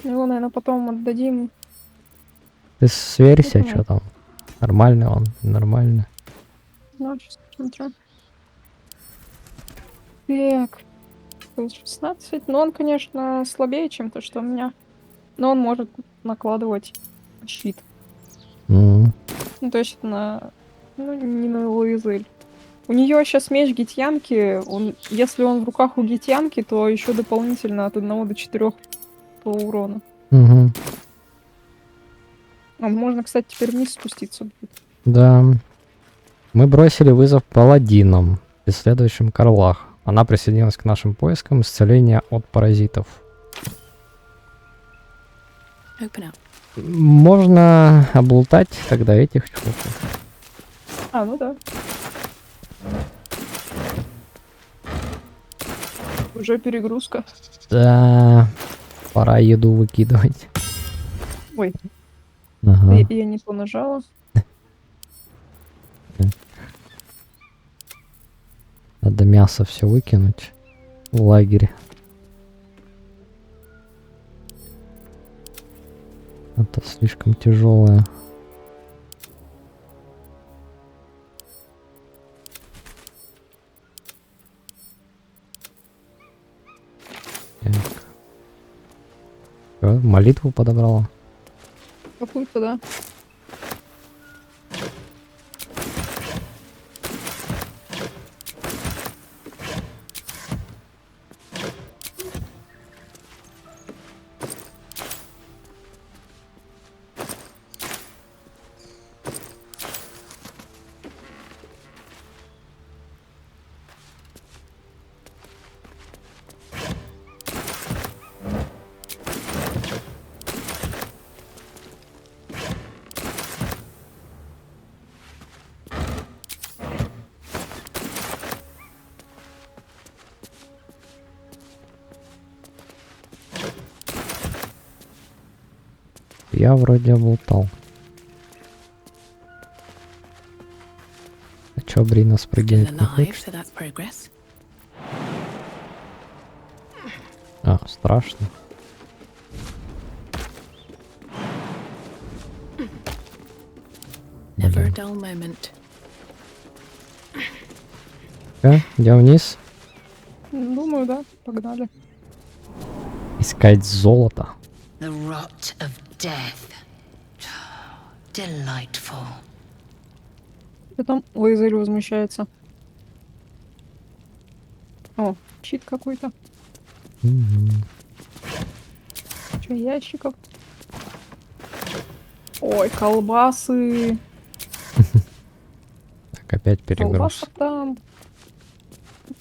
Его, наверное, потом отдадим. Ты сверься, что там. Нормальный он, нормально. Ну, сейчас посмотрю. Так. 16. Но он, конечно, слабее, чем то, что у меня. Но он может накладывать щит. Ну, то есть на... Ну, не на Луизель. У нее сейчас меч гитьянки. Если он в руках у гитьянки, то еще дополнительно от 1 до 4 по урону. Угу. А можно, кстати, теперь вниз спуститься будет. Да. Мы бросили вызов паладинам, преследующим Карлах. Она присоединилась к нашим поискам исцеления от паразитов. Можно облутать тогда этих чуваков. А, ну да. Уже перегрузка. Да. Пора еду выкидывать. Ой. Ага. Я не то нажала. Надо мясо все выкинуть в лагере. Это слишком тяжелое. Молитву подобрала. Какую-то, да. Я вроде облутал. А чё, Брина спрыгивать не хочет? А, страшно. Идем вниз. Думаю, да. Погнали. Искать золото. The rot of death. Delightful. Что там? Лазарь возмущается. О, чит какой-то. Что, ящиков? Ой, колбасы. Так, опять перегруз. Колбасок там.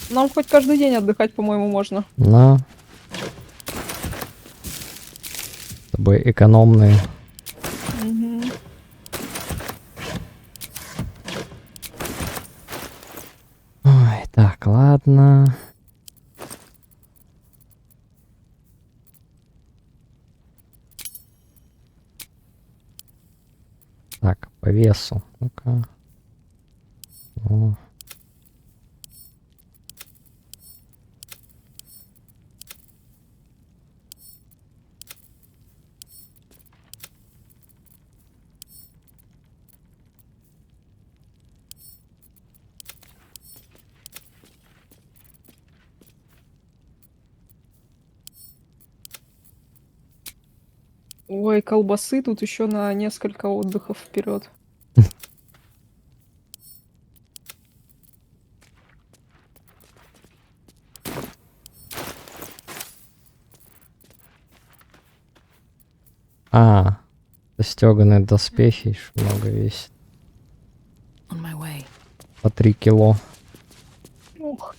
Нам хоть каждый день отдыхать, по-моему, можно. На. С тобой экономные. Угу. Ой, так, ладно. Так, по весу. Ну-ка. О. Ой, колбасы тут еще на несколько отдыхов вперед. А, стёганые доспехи еще много весит. По 3 кило. Ух.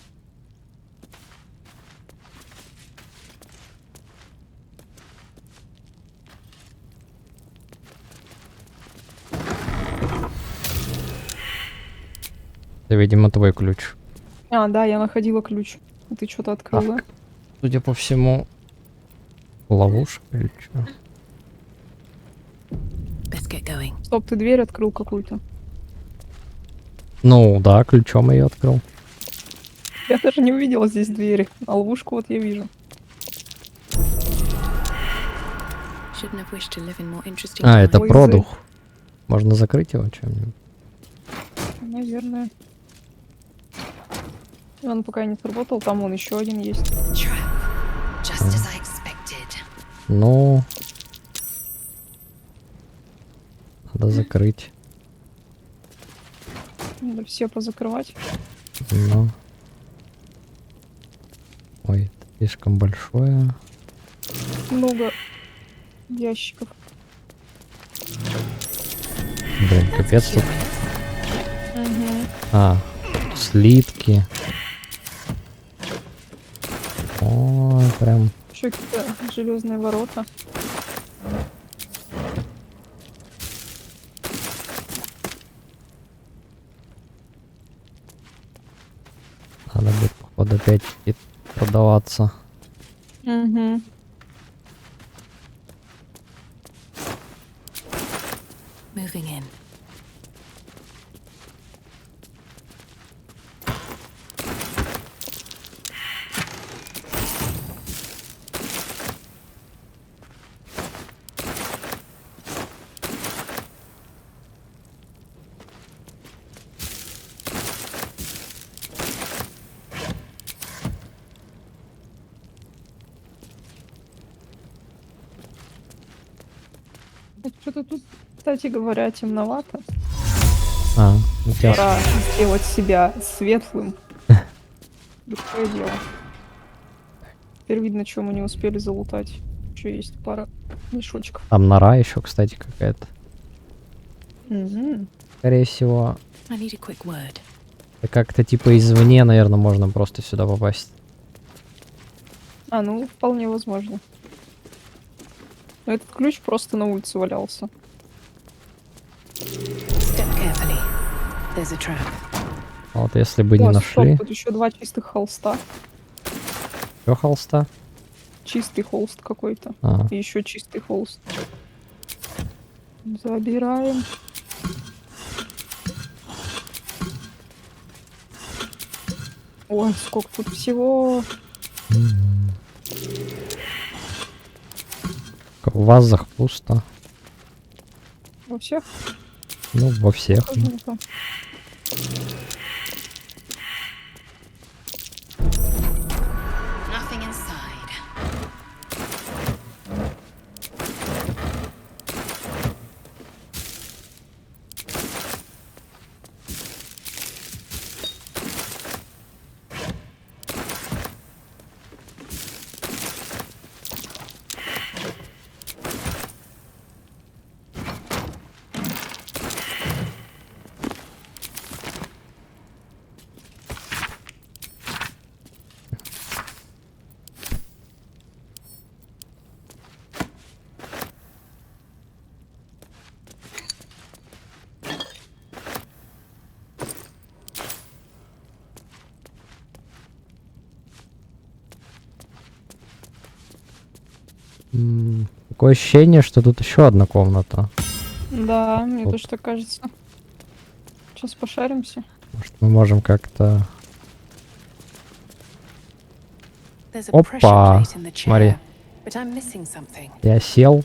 Это, видимо, твой ключ. А, да, я находила ключ. Ты что-то открыл, да? Судя по всему, ловушка или что? Стоп, ты дверь открыл какую-то. Ну, да, ключом ее открыл. Я даже не увидела здесь двери. А ловушку вот я вижу. А, это продух. Можно закрыть его чем-нибудь? Наверное. Он пока не сработал, там вон еще один есть. Ну, надо закрыть. Надо все позакрывать. Ну. Ой, это слишком большое. Много ящиков. Блин, капец тут. Угу. А, слитки. О, прям. Еще какие-то железные ворота. Надо будет, походу, опять продаваться. Угу. Moving in. Что-то тут, кстати говоря, темновато. А, у тебя... Пора сделать себя светлым. Другое дело. Теперь видно, что мы не успели залутать. Еще есть пара мешочков. Там нора еще, кстати, какая-то. Угу. Скорее всего. Это как-то типа извне, наверное, можно просто сюда попасть. А, ну, вполне возможно. Но этот ключ просто на улице валялся. А вот если бы не нашли. Стоп, тут еще 2 чистых холста. Что холста? Чистый холст какой-то. А. И еще чистый холст. Забираем. Ой, сколько тут всего. В вазах пусто. Во всех? Ну, во всех. Nothing inside. Такое ощущение, что тут еще одна комната. Да, мне тоже так кажется. Сейчас пошаримся. Может, мы можем как-то... Опа! Смотри. Я сел.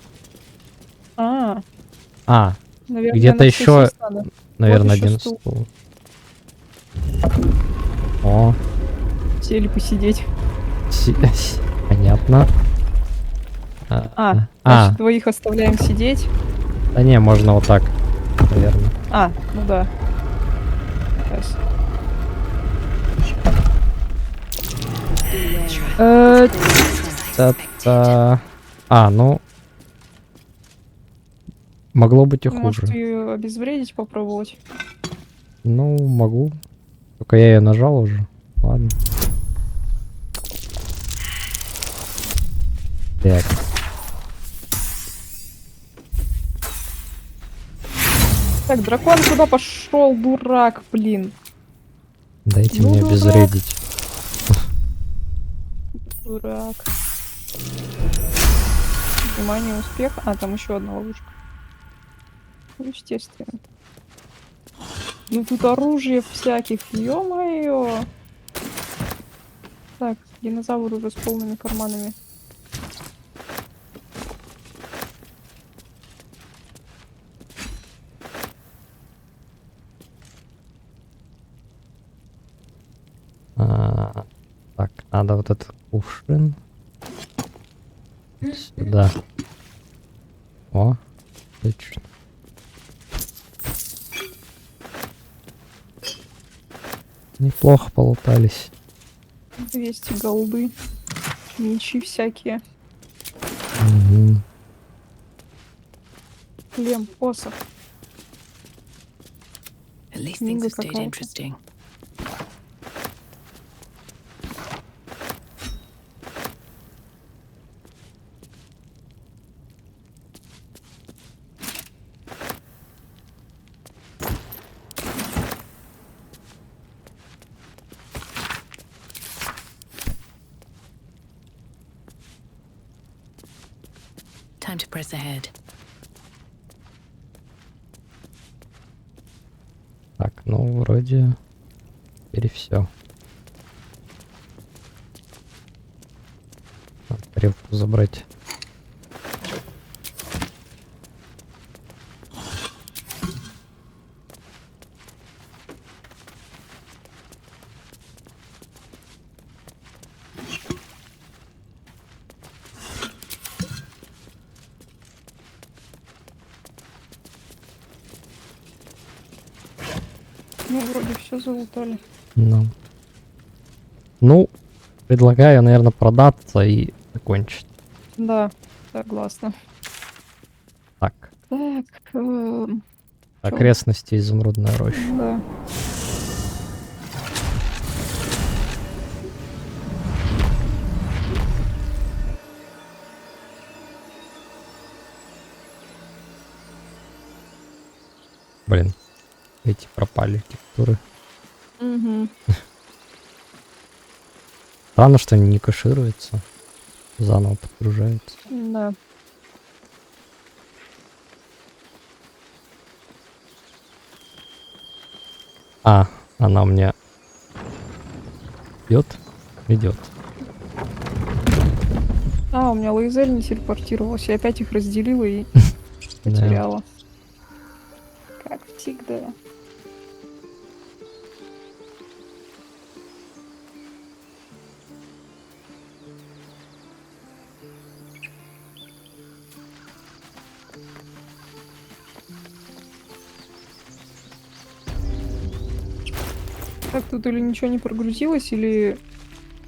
Где-то еще, наверное, вот один стул. О. Сели посидеть. Понятно. Значит, двоих оставляем сидеть. Да не, можно вот так, наверное. Ну да. Это... ну... Могло быть и хуже. Может, ее обезвредить попробовать? Ну, могу. Только я ее нажал уже. Ладно. Так. Так, дракон куда пошел, дурак, блин. Дайте мне обезвредить. Дурак. Внимание, успех. Там еще одна ловушка. Естественно. Ну тут оружие всяких, ё-моё. Так, динозавр уже с полными карманами. Так, надо вот этот кувшин. Сюда. О, отлично. Неплохо полутались. 200 голды. Мечи всякие. Шлем, посох. Книга какая-то. Time to press ahead. Так, ну вроде теперь все. Надо тарелку забрать. Ну, вроде все залутали. Ну, предлагаю, наверное, продаться и закончить. Да, согласна. Так. Так, окрестности изумрудная роща. Да. Блин, эти пропали текстуры. Угу. Странно, что они не кэшируются. Заново подгружаются. Да. А, она мне идет? Идет. А, у меня лазер не телепортировалась. Я опять их разделила и потеряла. Как всегда. Так, тут или ничего не прогрузилось, или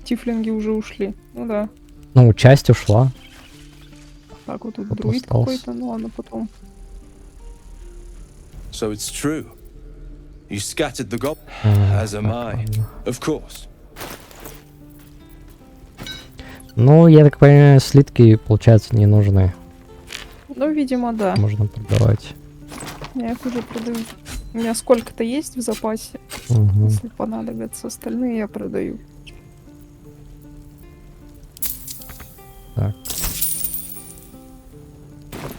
тифлинги уже ушли. Ну да. Ну, часть ушла. Так, вот тут Кто-то друид остался. какой-то, ну ладно, потом. So it's true. You scattered the goblins, as am I, of course. Ну, я так понимаю, слитки, получается, не нужны. Ну, видимо, да. Можно продавать. Я их уже продаю. У меня сколько-то есть в запасе. Угу. Если понадобятся, остальные я продаю. Так.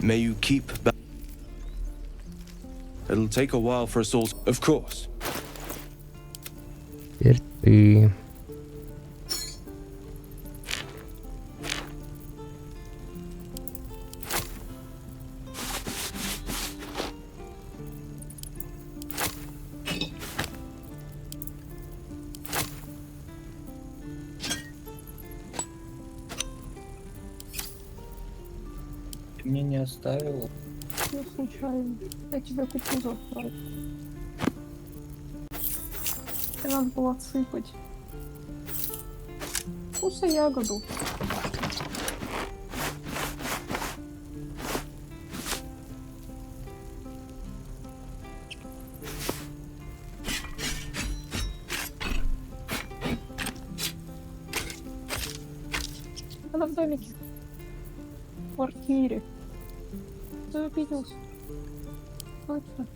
May you keep back. It'll take a while for us all, of course. Теперь ты... Ты мне не оставила. Ну, случайно. Я тебя куплю завтра. Тебе надо было отсыпать. Вкуса ягоду. Она в домике. В квартире. Ты обиделся. Точно.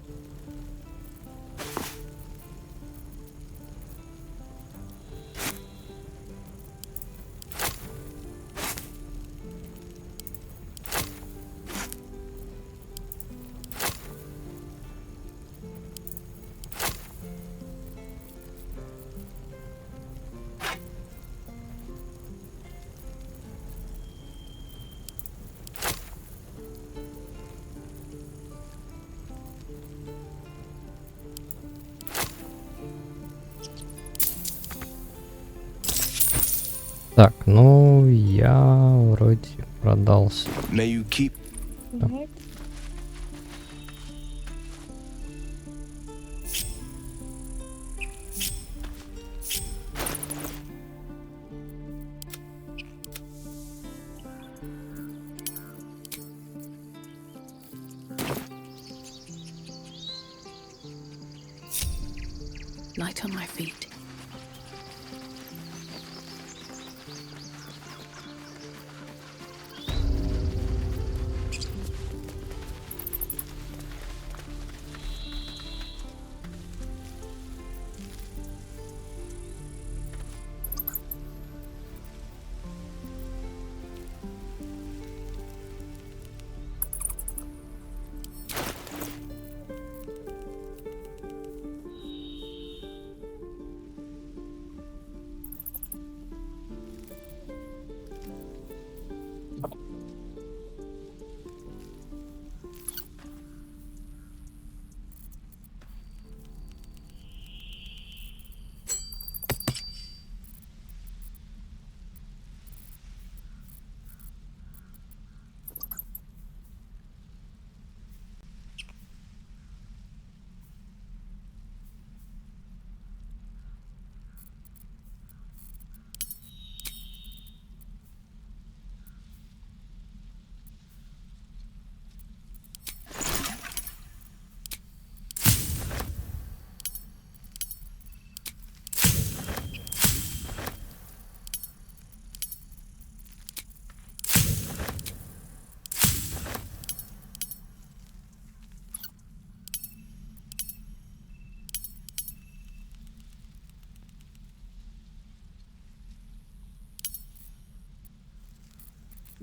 Так, ну, я вроде продался. May you keep. Угу. Light on my feet.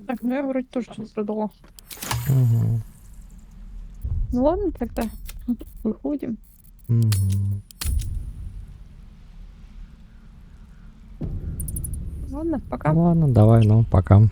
Так, ну я вроде тоже что-то продала. Угу. Ну ладно, тогда выходим. Угу. Ладно, пока. Ладно, давай, ну, пока.